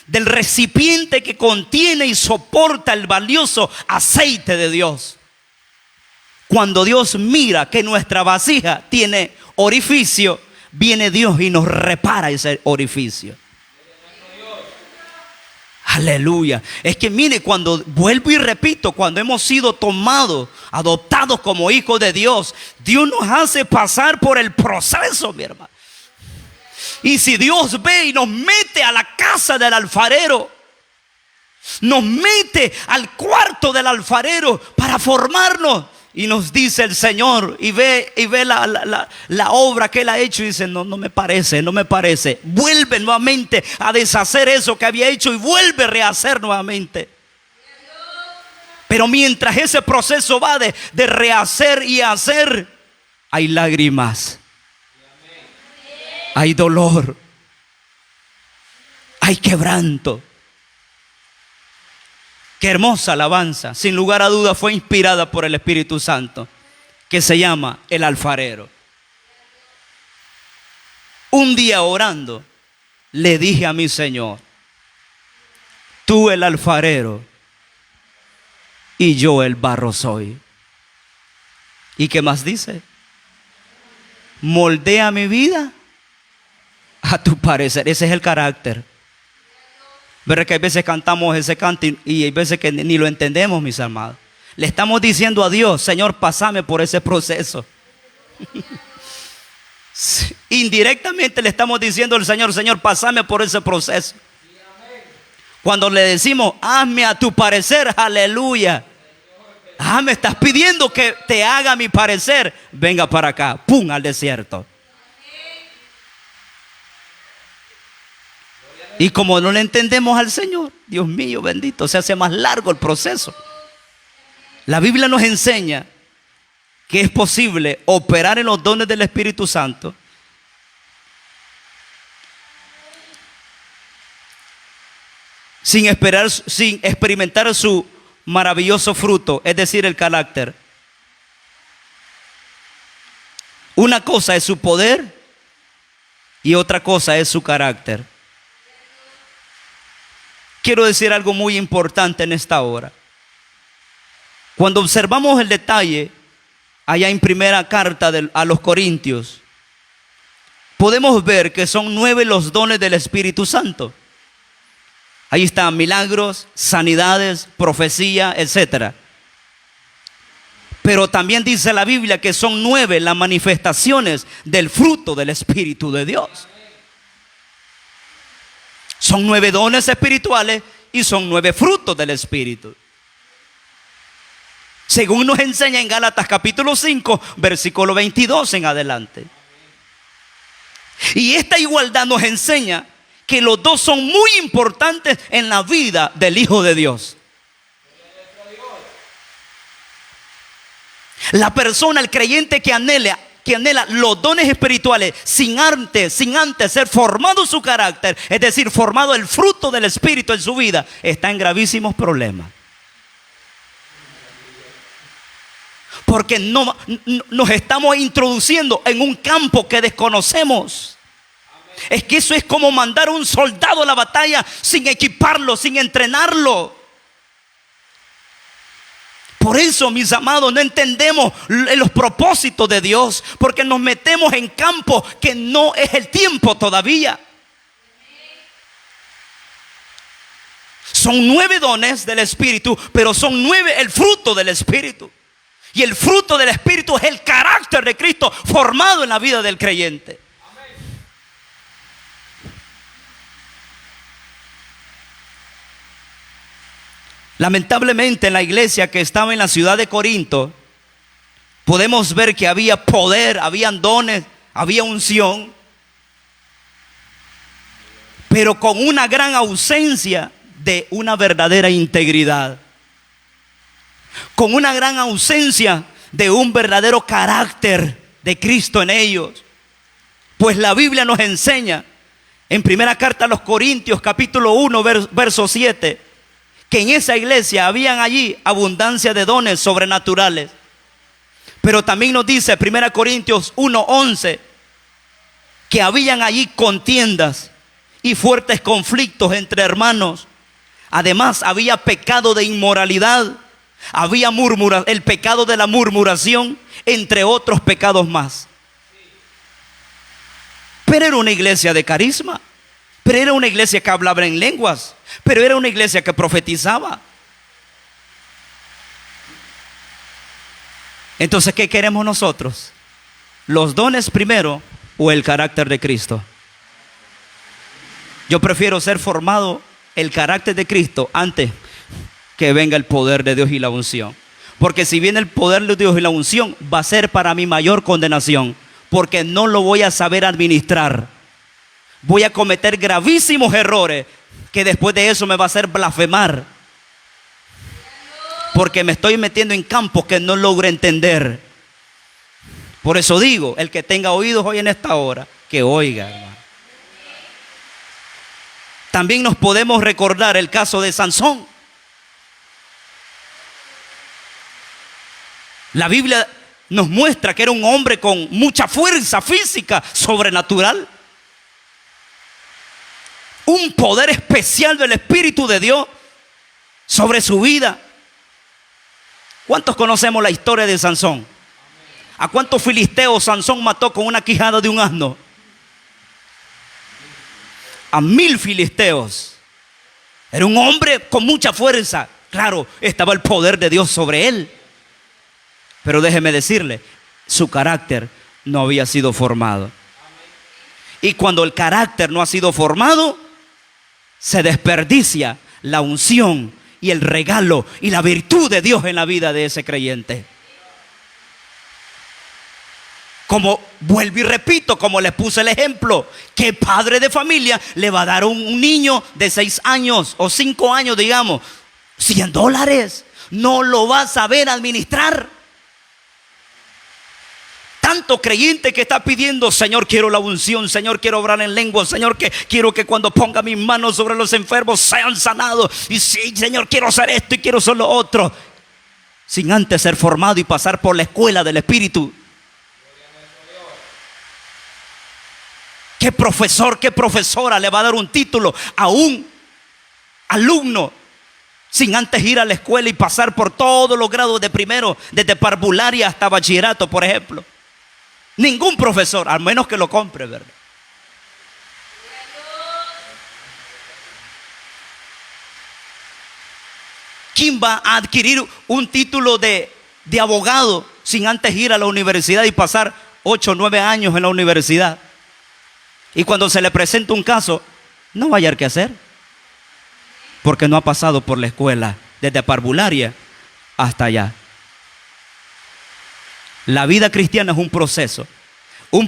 del recipiente que contiene y soporta el valioso aceite de Dios. Cuando Dios mira que nuestra vasija tiene orificio, viene Dios y nos repara ese orificio. Aleluya. Es que mire, cuando, vuelvo y repito, cuando hemos sido tomados, adoptados como hijos de Dios, Dios nos hace pasar por el proceso, mi hermano. Y si Dios ve y nos mete a la casa del alfarero, nos mete al cuarto del alfarero para formarnos, y nos dice el Señor, y ve la obra que Él ha hecho, y dice: no me parece. Vuelve nuevamente a deshacer eso que había hecho y vuelve a rehacer nuevamente. Pero mientras ese proceso va de rehacer y hacer, hay lágrimas, hay dolor, hay quebranto. Qué hermosa alabanza, sin lugar a duda fue inspirada por el Espíritu Santo, que se llama El Alfarero. Un día orando, le dije a mi Señor: tú el alfarero y yo el barro soy. ¿Y qué más dice? Moldea mi vida a tu parecer. Ese es el carácter. Verá que hay veces cantamos ese canto y hay veces que ni lo entendemos, mis amados. Le estamos diciendo a Dios: Señor, pásame por ese proceso. Indirectamente le estamos diciendo al Señor: Señor, pásame por ese proceso. Cuando le decimos: hazme a tu parecer, aleluya. Me estás pidiendo que te haga mi parecer. Venga para acá, pum, al desierto. Y como no le entendemos al Señor, Dios mío bendito, se hace más largo el proceso. La Biblia nos enseña que es posible operar en los dones del Espíritu Santo sin experimentar su maravilloso fruto, es decir, el carácter. Una cosa es su poder y otra cosa es su carácter. Quiero decir algo muy importante en esta hora. Cuando observamos el detalle allá en primera carta a los Corintios, podemos ver que son 9 los dones del Espíritu Santo. Ahí están milagros, sanidades, profecía, etc. Pero también dice la Biblia que son 9 las manifestaciones del fruto del Espíritu de Dios. Son 9 dones espirituales y son 9 frutos del Espíritu. Según nos enseña en Gálatas capítulo 5, versículo 22 en adelante. Y esta igualdad nos enseña que los dos son muy importantes en la vida del Hijo de Dios. La persona, el creyente que anhela los dones espirituales sin antes ser formado su carácter, es decir, formado el fruto del Espíritu en su vida, está en gravísimos problemas. Porque nos estamos introduciendo en un campo que desconocemos. Es que eso es como mandar a un soldado a la batalla sin equiparlo, sin entrenarlo. Por eso, mis amados, no entendemos los propósitos de Dios, porque nos metemos en campo que no es el tiempo todavía. Son 9 dones del Espíritu, pero son 9 el fruto del Espíritu. Y el fruto del Espíritu es el carácter de Cristo formado en la vida del creyente. Lamentablemente, en la iglesia que estaba en la ciudad de Corinto, podemos ver que había poder, habían dones, había unción, pero con una gran ausencia de una verdadera integridad, con una gran ausencia de un verdadero carácter de Cristo en ellos. Pues la Biblia nos enseña en primera carta a los Corintios, capítulo 1, verso 7, que en esa iglesia habían allí abundancia de dones sobrenaturales. Pero también nos dice 1 Corintios 1:11 que habían allí contiendas y fuertes conflictos entre hermanos. Además había pecado de inmoralidad, había el pecado de la murmuración, entre otros pecados más. Pero era una iglesia de carisma, pero era una iglesia que hablaba en lenguas, pero era una iglesia que profetizaba. Entonces, ¿qué queremos nosotros? ¿Los dones primero o el carácter de Cristo? Yo prefiero ser formado el carácter de Cristo antes que venga el poder de Dios y la unción. Porque si viene el poder de Dios y la unción, va a ser para mi mayor condenación, porque no lo voy a saber administrar. Voy a cometer gravísimos errores que después de eso me va a hacer blasfemar, porque me estoy metiendo en campos que no logro entender. Por eso digo, el que tenga oídos hoy en esta hora, que oiga, hermano. También nos podemos recordar el caso de Sansón. La Biblia nos muestra que era un hombre con mucha fuerza física sobrenatural, un poder especial del Espíritu de Dios sobre su vida. ¿Cuántos conocemos la historia de Sansón? ¿A cuántos filisteos Sansón mató con una quijada de un asno? A 1000 filisteos. Era un hombre con mucha fuerza. Claro, estaba el poder de Dios sobre él. Pero déjeme decirle, su carácter no había sido formado. Y cuando el carácter no ha sido formado, se desperdicia la unción y el regalo y la virtud de Dios en la vida de ese creyente. Como vuelvo y repito, como les puse el ejemplo, ¿qué padre de familia le va a dar a un niño de 6 años o 5 años, digamos, $100? No lo va a saber administrar. Tanto creyente que está pidiendo: Señor, quiero la unción, Señor, quiero obrar en lenguas, Señor, que quiero que cuando ponga mis manos sobre los enfermos sean sanados. Y sí, Señor, quiero hacer esto y quiero hacer lo otro, sin antes ser formado y pasar por la escuela del Espíritu. ¿Qué profesor, qué profesora le va a dar un título a un alumno sin antes ir a la escuela y pasar por todos los grados de primero, desde parvularia hasta bachillerato, por ejemplo? Ningún profesor, al menos que lo compre, ¿verdad? ¿Quién va a adquirir un título de abogado sin antes ir a la universidad y pasar 8 o 9 años en la universidad? Y cuando se le presenta un caso, no va a hallar qué hacer, porque no ha pasado por la escuela, desde parvularia hasta allá. La vida cristiana es un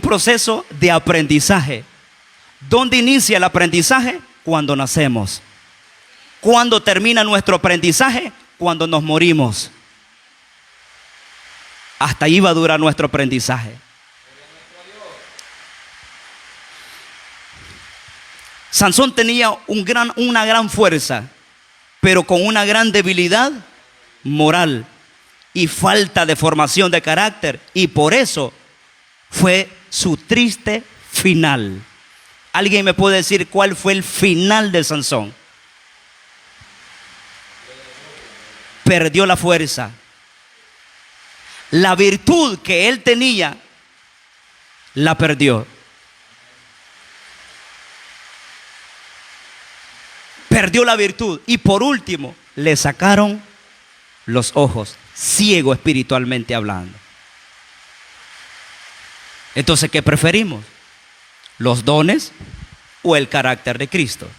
proceso de aprendizaje. ¿Dónde inicia el aprendizaje? Cuando nacemos. ¿Cuándo termina nuestro aprendizaje? Cuando nos morimos. Hasta ahí va a durar nuestro aprendizaje. Sansón tenía una gran fuerza, pero con una gran debilidad moral y falta de formación de carácter, y por eso fue su triste final. ¿Alguien me puede decir cuál fue el final de Sansón? Perdió la fuerza, La virtud que él tenía, la perdió. Perdió la virtud. Y por último, le sacaron los ojos, ciego espiritualmente hablando. Entonces, ¿qué preferimos? ¿Los dones o el carácter de Cristo?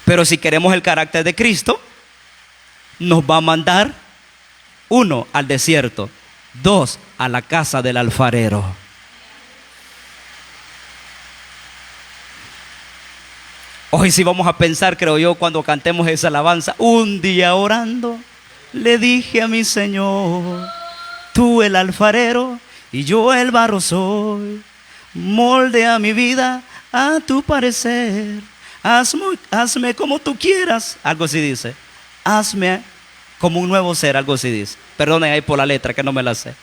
Pero si queremos el carácter de Cristo, nos va a mandar, 1, al desierto, 2, a la casa del alfarero. Hoy sí vamos a pensar, creo yo, cuando cantemos esa alabanza. Un día orando, le dije a mi Señor: tú el alfarero y yo el barro soy. Moldea mi vida a tu parecer. Hazme como tú quieras. Algo así dice. Hazme como un nuevo ser. Algo así dice. Perdonen ahí por la letra que no me la sé.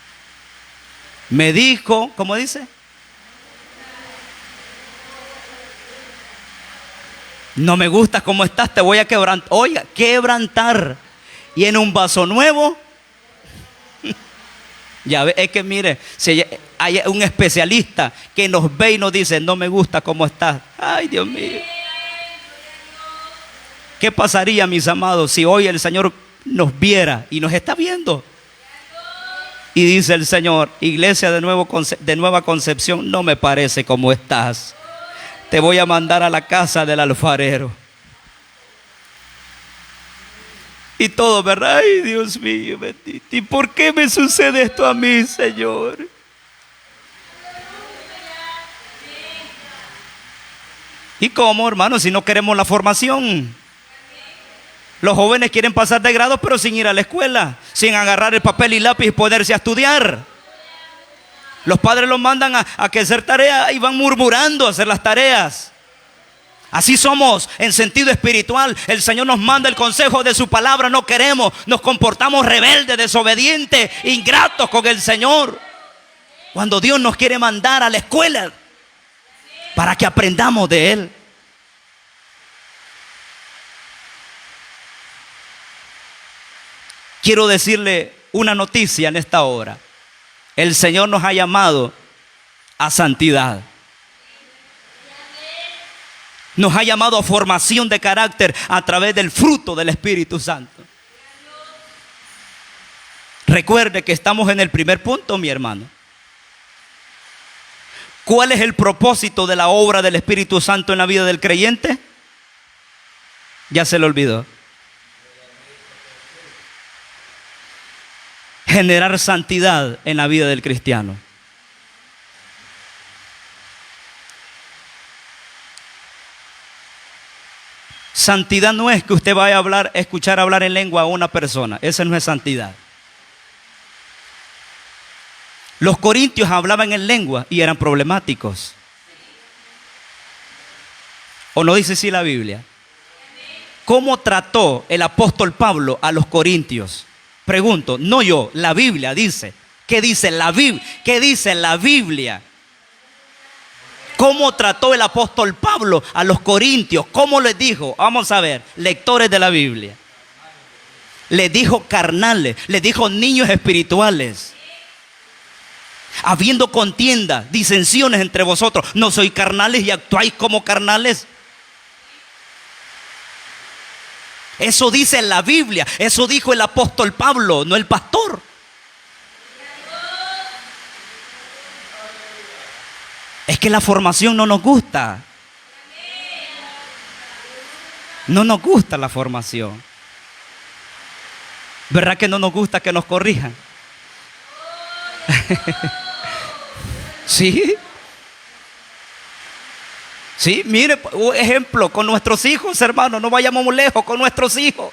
Me dijo, ¿cómo dice? No me gusta cómo estás, te voy a quebrantar. Oiga, quebrantar. Y en un vaso nuevo. Ya ve, es que mire, si hay un especialista que nos ve y nos dice: no me gusta cómo estás. Ay, Dios mío. ¿Qué pasaría, mis amados, si hoy el Señor nos viera y nos está viendo? Y dice el Señor: iglesia de Nueva Concepción, no me parece como estás. Te voy a mandar a la casa del alfarero. Y todo, ¿verdad? Ay, Dios mío, bendito. ¿Y por qué me sucede esto a mí, Señor? ¿Y cómo, hermano, si no queremos la formación? Los jóvenes quieren pasar de grado, pero sin ir a la escuela, sin agarrar el papel y lápiz y ponerse a estudiar. Los padres los mandan a que hacer tareas y van murmurando a hacer las tareas. Así somos en sentido espiritual. El Señor nos manda el consejo de su palabra, no queremos, nos comportamos rebeldes, desobedientes, ingratos con el Señor. Cuando Dios nos quiere mandar a la escuela para que aprendamos de Él. Quiero decirle una noticia en esta hora. El Señor nos ha llamado a santidad. Nos ha llamado a formación de carácter a través del fruto del Espíritu Santo. Recuerde que estamos en el primer punto, mi hermano. ¿Cuál es el propósito de la obra del Espíritu Santo en la vida del creyente? Ya se le olvidó. Generar santidad en la vida del cristiano. Santidad no es que usted vaya a escuchar hablar en lengua a una persona. Esa no es santidad. Los corintios hablaban en lengua y eran problemáticos. ¿O no dice así la Biblia? ¿Cómo trató el apóstol Pablo a los corintios? Pregunto, no yo, la Biblia dice. ¿Qué dice la Biblia? ¿Qué dice la Biblia? ¿Cómo trató el apóstol Pablo a los corintios? ¿Cómo les dijo? Vamos a ver, lectores de la Biblia. Les dijo carnales, les dijo niños espirituales. Habiendo contiendas, disensiones entre vosotros, ¿no sois carnales y actuáis como carnales? Eso dice la Biblia, eso dijo el apóstol Pablo, no el pastor. Es que la formación no nos gusta. No nos gusta la formación. ¿Verdad que no nos gusta que nos corrijan? ¿Sí? Sí, mire, un ejemplo con nuestros hijos, hermano, no vayamos muy lejos con nuestros hijos.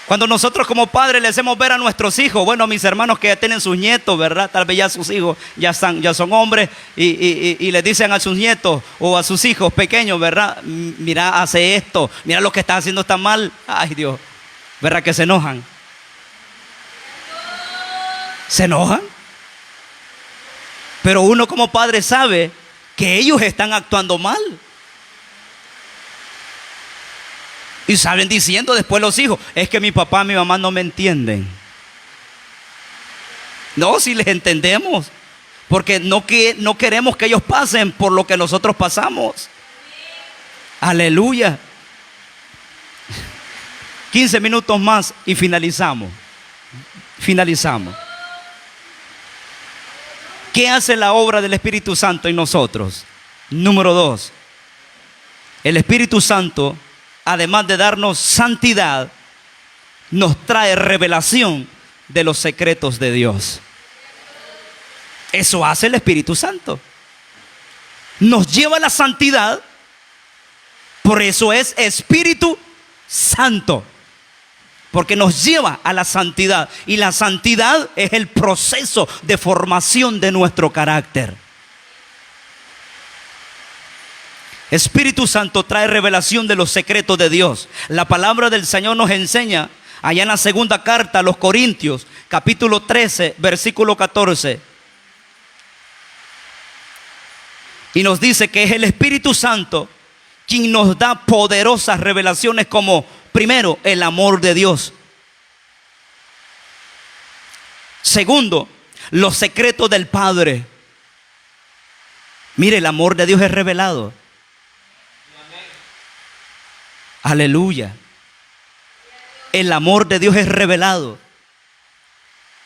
Cuando nosotros como padres le hacemos ver a nuestros hijos, bueno, mis hermanos que ya tienen sus nietos, ¿verdad? Tal vez ya sus hijos ya son hombres y les dicen a sus nietos o a sus hijos pequeños, ¿verdad? Mira, hace esto, mira lo que está haciendo está mal. Ay, Dios, ¿verdad que se enojan? ¿Se enojan? Pero uno como padre sabe que ellos están actuando mal. Y salen diciendo después los hijos, es que mi papá y mi mamá no me entienden. No, si les entendemos, porque no queremos que ellos pasen por lo que nosotros pasamos. Aleluya. 15 minutos más y finalizamos. ¿Qué hace la obra del Espíritu Santo en nosotros? Número 2. El Espíritu Santo, además de darnos santidad, nos trae revelación de los secretos de Dios. Eso hace el Espíritu Santo. Nos lleva a la santidad. Por eso es Espíritu Santo. Porque nos lleva a la santidad. Y la santidad es el proceso de formación de nuestro carácter. Espíritu Santo trae revelación de los secretos de Dios. La palabra del Señor nos enseña allá en la segunda carta a los Corintios, capítulo 13, versículo 14. Y nos dice que es el Espíritu Santo quien nos da poderosas revelaciones como, primero, el amor de Dios. Segundo, los secretos del Padre. Mire, el amor de Dios es revelado. Aleluya. El amor de Dios es revelado.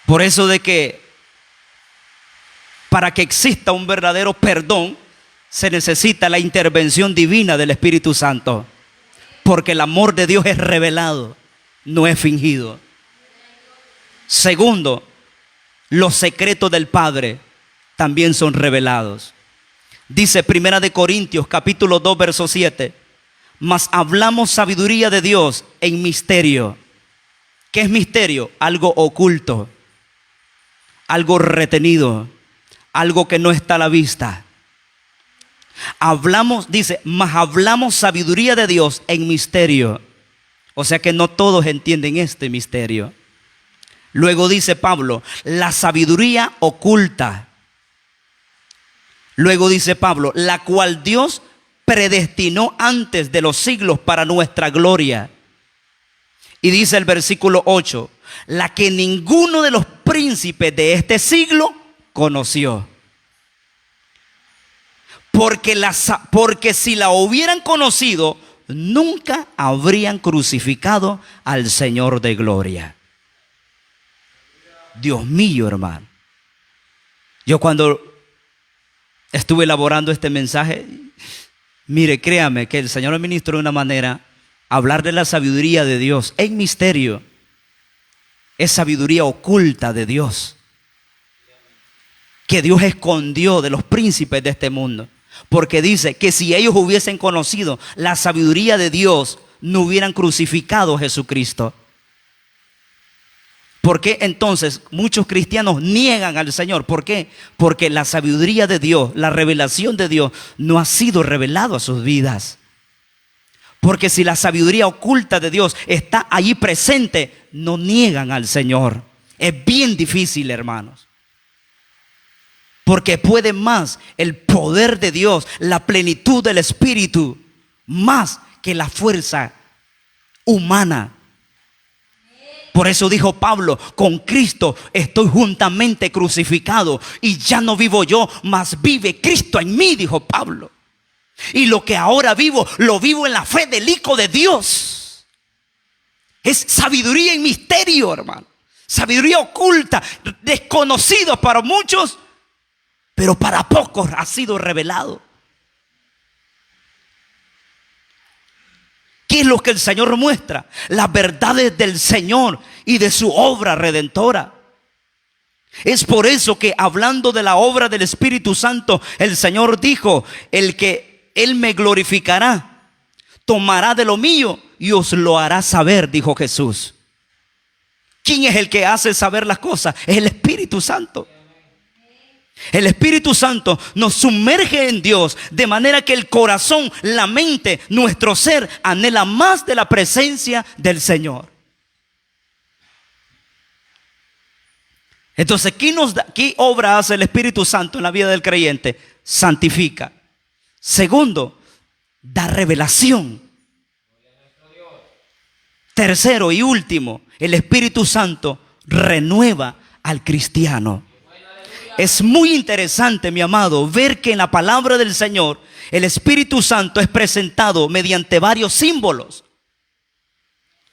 Por eso de que para que exista un verdadero perdón se necesita la intervención divina del Espíritu Santo. Porque el amor de Dios es revelado, no es fingido. Segundo, los secretos del Padre también son revelados. Dice 1 Corintios capítulo 2 verso 7. Mas hablamos sabiduría de Dios en misterio. ¿Qué es misterio? Algo oculto, algo retenido, algo que no está a la vista. Dice, mas hablamos sabiduría de Dios en misterio. O sea que no todos entienden este misterio. Luego dice Pablo, la sabiduría oculta. Luego dice Pablo, la cual Dios predestinó antes de los siglos para nuestra gloria. Y dice el versículo 8, la que ninguno de los príncipes de este siglo conoció. Porque si la hubieran conocido, nunca habrían crucificado al Señor de gloria. Dios mío, hermano. Yo cuando estuve elaborando este mensaje, mire, créame que el Señor me ministró de una manera, hablar de la sabiduría de Dios en misterio. Es sabiduría oculta de Dios, que Dios escondió de los príncipes de este mundo. Porque dice que si ellos hubiesen conocido la sabiduría de Dios, no hubieran crucificado a Jesucristo. ¿Por qué entonces muchos cristianos niegan al Señor? ¿Por qué? Porque la sabiduría de Dios, la revelación de Dios no ha sido revelado a sus vidas. Porque si la sabiduría oculta de Dios está allí presente, no niegan al Señor. Es bien difícil, hermanos. Porque puede más el poder de Dios, la plenitud del Espíritu, más que la fuerza humana. Por eso dijo Pablo, con Cristo estoy juntamente crucificado y ya no vivo yo, mas vive Cristo en mí, dijo Pablo. Y lo que ahora vivo, lo vivo en la fe del Hijo de Dios. Es sabiduría en misterio, hermano. Sabiduría oculta, desconocida para muchos, pero para pocos ha sido revelado. ¿Qué es lo que el Señor muestra? Las verdades del Señor y de su obra redentora. Es por eso que hablando de la obra del Espíritu Santo, el Señor dijo, el que Él me glorificará, tomará de lo mío y os lo hará saber, dijo Jesús. ¿Quién es el que hace saber las cosas? Es el Espíritu Santo. El Espíritu Santo nos sumerge en Dios de manera que el corazón, la mente, nuestro ser anhela más de la presencia del Señor. Entonces, ¿qué obra hace el Espíritu Santo en la vida del creyente? Santifica. Segundo, da revelación. Tercero y último, el Espíritu Santo renueva al cristiano. Es muy interesante, mi amado, ver que en la palabra del Señor el Espíritu Santo es presentado mediante varios símbolos,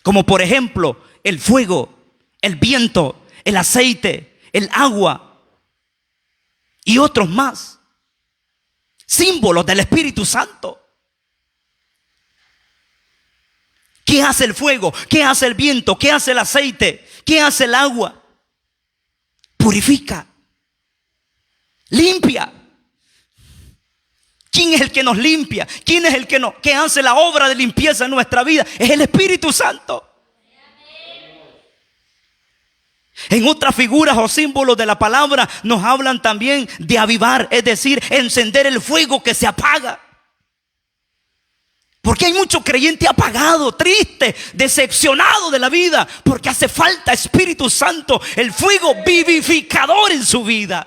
como por ejemplo el fuego, el viento, el aceite, el agua y otros más. Símbolos del Espíritu Santo. ¿Qué hace el fuego? ¿Qué hace el viento? ¿Qué hace el aceite? ¿Qué hace el agua? Purifica. Limpia. ¿Quién es el que nos limpia? ¿Quién es el que hace la obra de limpieza en nuestra vida? Es el Espíritu Santo. En otras figuras o símbolos de la palabra nos hablan también de avivar, es decir, encender el fuego que se apaga. Porque hay mucho creyente apagado, triste, decepcionado de la vida, porque hace falta Espíritu Santo, el fuego vivificador en su vida.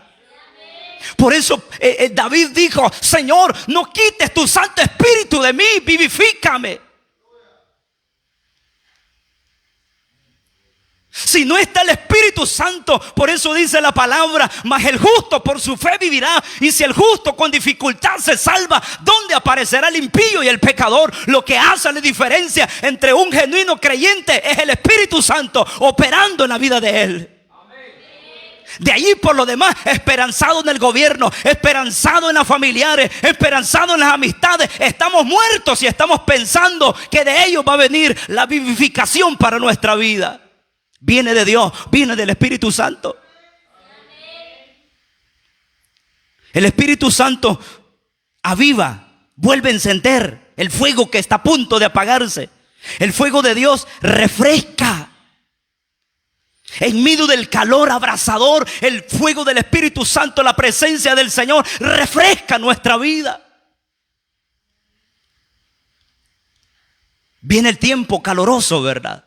Por eso David dijo: Señor, no quites tu Santo Espíritu de mí, vivifícame. Si no está el Espíritu Santo, por eso dice la palabra: mas el justo por su fe vivirá. Y si el justo con dificultad se salva, ¿dónde aparecerá el impío y el pecador? Lo que hace la diferencia entre un genuino creyente es el Espíritu Santo operando en la vida de él. De allí por lo demás, esperanzado en el gobierno, esperanzado en las familiares, esperanzado en las amistades, estamos muertos y estamos pensando que de ellos va a venir la vivificación para nuestra vida. Viene de Dios, viene del Espíritu Santo. El Espíritu Santo aviva, vuelve a encender el fuego que está a punto de apagarse. El fuego de Dios refresca. En medio del calor abrasador, el fuego del Espíritu Santo, la presencia del Señor, refresca nuestra vida. Viene el tiempo caloroso, ¿verdad?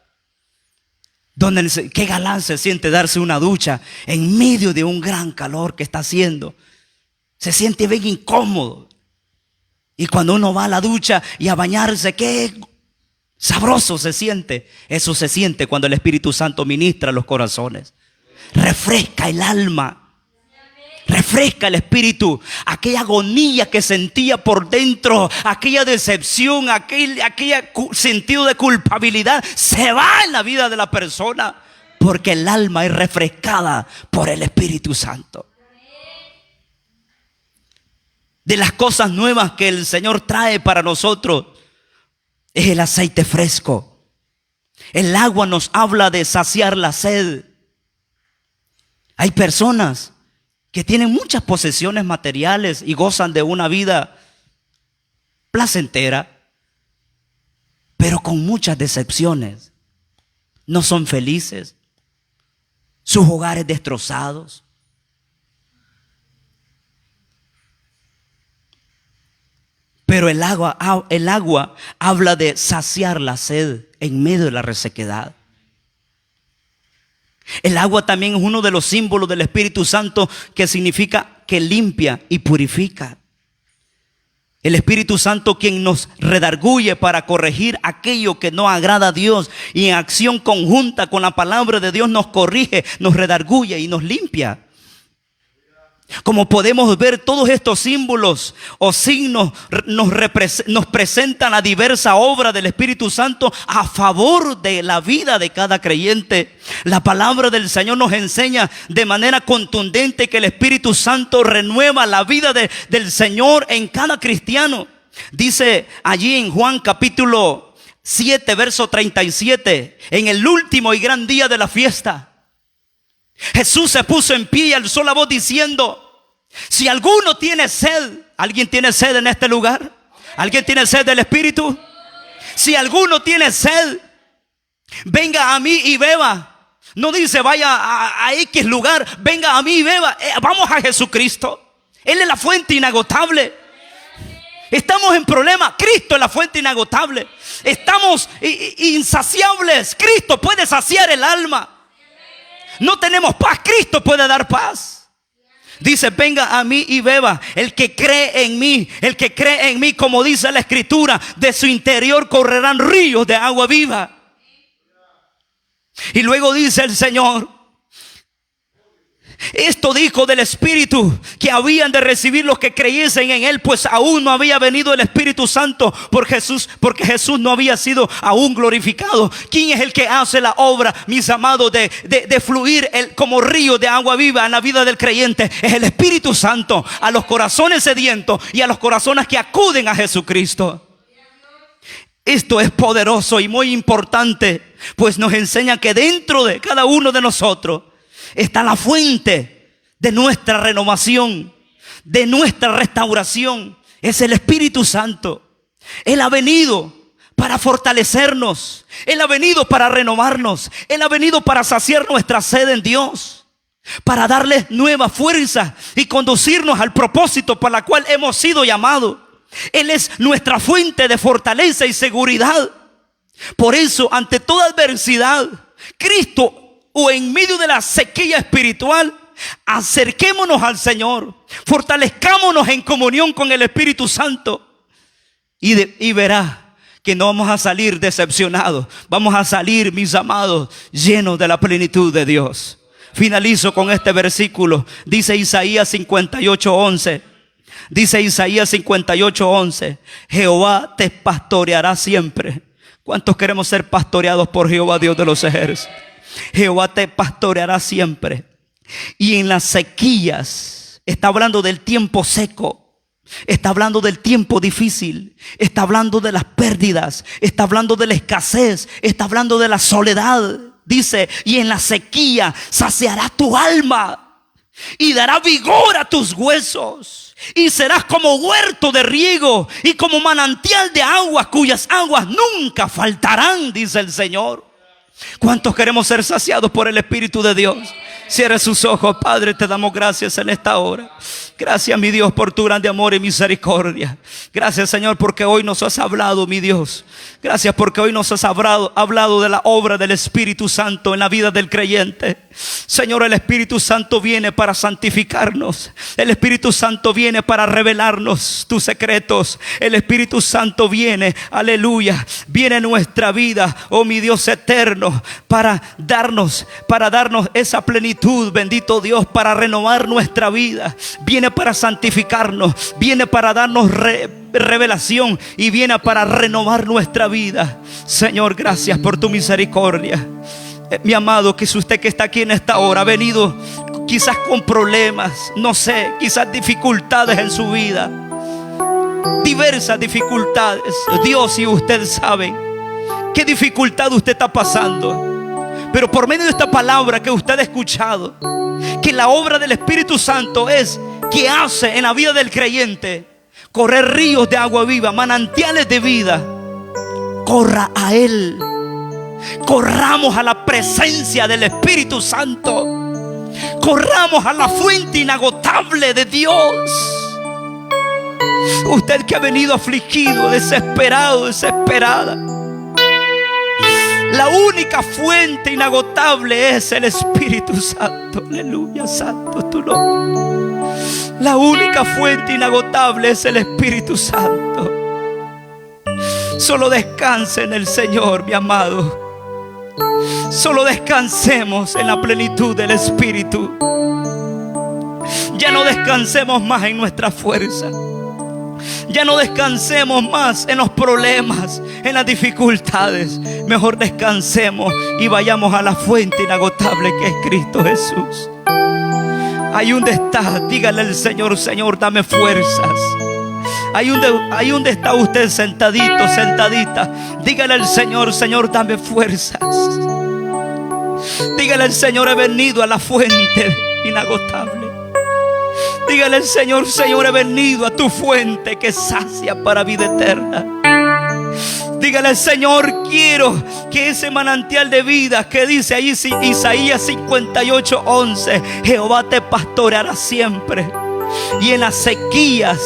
Donde qué galán se siente darse una ducha en medio de un gran calor que está haciendo. Se siente bien incómodo. Y cuando uno va a la ducha y a bañarse, qué sabroso se siente. Eso se siente cuando el Espíritu Santo ministra los corazones. Refresca el alma. Refresca el espíritu. Aquella agonía que sentía por dentro, aquella decepción, aquel sentido de culpabilidad, se va en la vida de la persona, porque el alma es refrescada por el Espíritu Santo. De las cosas nuevas que el Señor trae para nosotros es el aceite fresco. El agua nos habla de saciar la sed. Hay personas que tienen muchas posesiones materiales y gozan de una vida placentera, pero con muchas decepciones. No son felices, sus hogares destrozados. Pero el agua habla de saciar la sed en medio de la resequedad. El agua también es uno de los símbolos del Espíritu Santo, que significa que limpia y purifica. El Espíritu Santo, quien nos redarguye para corregir aquello que no agrada a Dios, y en acción conjunta con la palabra de Dios nos corrige, nos redarguye y nos limpia. Como podemos ver, todos estos símbolos o signos nos presentan la diversa obra del Espíritu Santo a favor de la vida de cada creyente. La palabra del Señor nos enseña de manera contundente que el Espíritu Santo renueva la vida del Señor en cada cristiano. Dice allí en Juan capítulo 7, verso 37, en el último y gran día de la fiesta, Jesús se puso en pie y alzó la voz diciendo: si alguno tiene sed, ¿alguien tiene sed en este lugar? ¿Alguien tiene sed del Espíritu? Si alguno tiene sed, venga a mí y beba. No dice vaya a X lugar, venga a mí y beba. Vamos a Jesucristo. Él es la fuente inagotable. Estamos en problema, Cristo es la fuente inagotable. Estamos insaciables, Cristo puede saciar el alma. No tenemos paz, Cristo puede dar paz. Dice: venga a mí y beba. El que cree en mí, como dice la Escritura, de su interior correrán ríos de agua viva. Y luego dice el Señor: esto dijo del Espíritu que habían de recibir los que creyesen en Él, pues aún no había venido el Espíritu Santo porque Jesús no había sido aún glorificado. ¿Quién es el que hace la obra, mis amados, de fluir como río de agua viva en la vida del creyente? Es el Espíritu Santo a los corazones sedientos y a los corazones que acuden a Jesucristo. Esto es poderoso y muy importante, pues nos enseña que dentro de cada uno de nosotros está la fuente de nuestra renovación, de nuestra restauración. Es el Espíritu Santo. Él ha venido para fortalecernos. Él ha venido para renovarnos. Él ha venido para saciar nuestra sed en Dios, para darles nueva fuerza y conducirnos al propósito para el cual hemos sido llamados. Él es nuestra fuente de fortaleza y seguridad. Por eso, ante toda adversidad, Cristo, o en medio de la sequía espiritual, acerquémonos al Señor, fortalezcámonos en comunión con el Espíritu Santo y verá que no vamos a salir decepcionados. Vamos a salir, mis amados, llenos de la plenitud de Dios. Finalizo con este versículo. Dice Isaías 58:11. Dice Isaías 58:11: Jehová te pastoreará siempre. ¿Cuántos queremos ser pastoreados por Jehová, Dios de los ejércitos? Jehová te pastoreará siempre. Y en las sequías, está hablando del tiempo seco, está hablando del tiempo difícil, está hablando de las pérdidas, está hablando de la escasez, está hablando de la soledad. Dice: y en la sequía saciará tu alma y dará vigor a tus huesos, y serás como huerto de riego y como manantial de aguas, cuyas aguas nunca faltarán, dice el Señor. ¿Cuántos queremos ser saciados por el Espíritu de Dios? Cierre sus ojos. Padre, te damos gracias en esta hora. Gracias, mi Dios, por tu grande amor y misericordia. Gracias, Señor, porque hoy nos has hablado, mi Dios. Gracias porque hoy nos has hablado de la obra del Espíritu Santo en la vida del creyente. Señor, el Espíritu Santo viene para santificarnos. El Espíritu Santo viene para revelarnos tus secretos. El Espíritu Santo viene, aleluya, viene en nuestra vida, oh mi Dios eterno, para darnos esa plenitud, bendito Dios, para renovar nuestra vida. Viene para santificarnos, viene para darnos revelación y viene para renovar nuestra vida. Señor, gracias por tu misericordia. Mi amado, que es usted que está aquí en esta hora, ha venido quizás con problemas, no sé, quizás dificultades en su vida, diversas dificultades. Dios y usted saben qué dificultad usted está pasando, pero por medio de esta palabra que usted ha escuchado, que la obra del Espíritu Santo es que hace en la vida del creyente correr ríos de agua viva, manantiales de vida. Corra a Él. Corramos a la presencia del Espíritu Santo. Corramos a la fuente inagotable de Dios. Usted que ha venido afligido, desesperado, desesperada, la única fuente inagotable es el Espíritu Santo. Aleluya, santo es tu nombre. La única fuente inagotable es el Espíritu Santo. Solo descanse en el Señor, mi amado. Solo descansemos en la plenitud del Espíritu. Ya no descansemos más en nuestra fuerza. Ya no descansemos más en los problemas, en las dificultades. Mejor descansemos y vayamos a la fuente inagotable que es Cristo Jesús. Ahí donde está, dígale al Señor: Señor, dame fuerzas. Ahí donde está usted sentadito, sentadita, dígale al Señor: Señor, dame fuerzas. Dígale al Señor: he venido a la fuente inagotable. Dígale al Señor: Señor, he venido a tu fuente que sacia para vida eterna. Dígale al Señor: quiero que ese manantial de vida que dice ahí Isaías 58:11, Jehová te pastoreará siempre, y en las sequías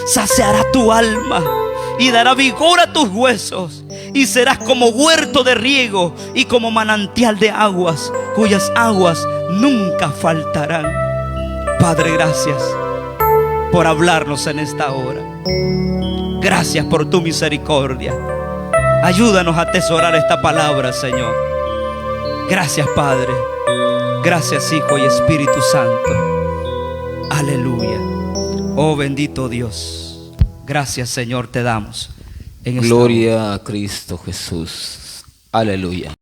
saciará tu alma y dará vigor a tus huesos, y serás como huerto de riego y como manantial de aguas, cuyas aguas nunca faltarán. Padre, gracias por hablarnos en esta hora. Gracias por tu misericordia. Ayúdanos a atesorar esta palabra, Señor. Gracias, Padre. Gracias, Hijo y Espíritu Santo. Aleluya. Oh bendito Dios. Gracias, Señor, te damos. En esta hora. Gloria a Cristo Jesús. Aleluya.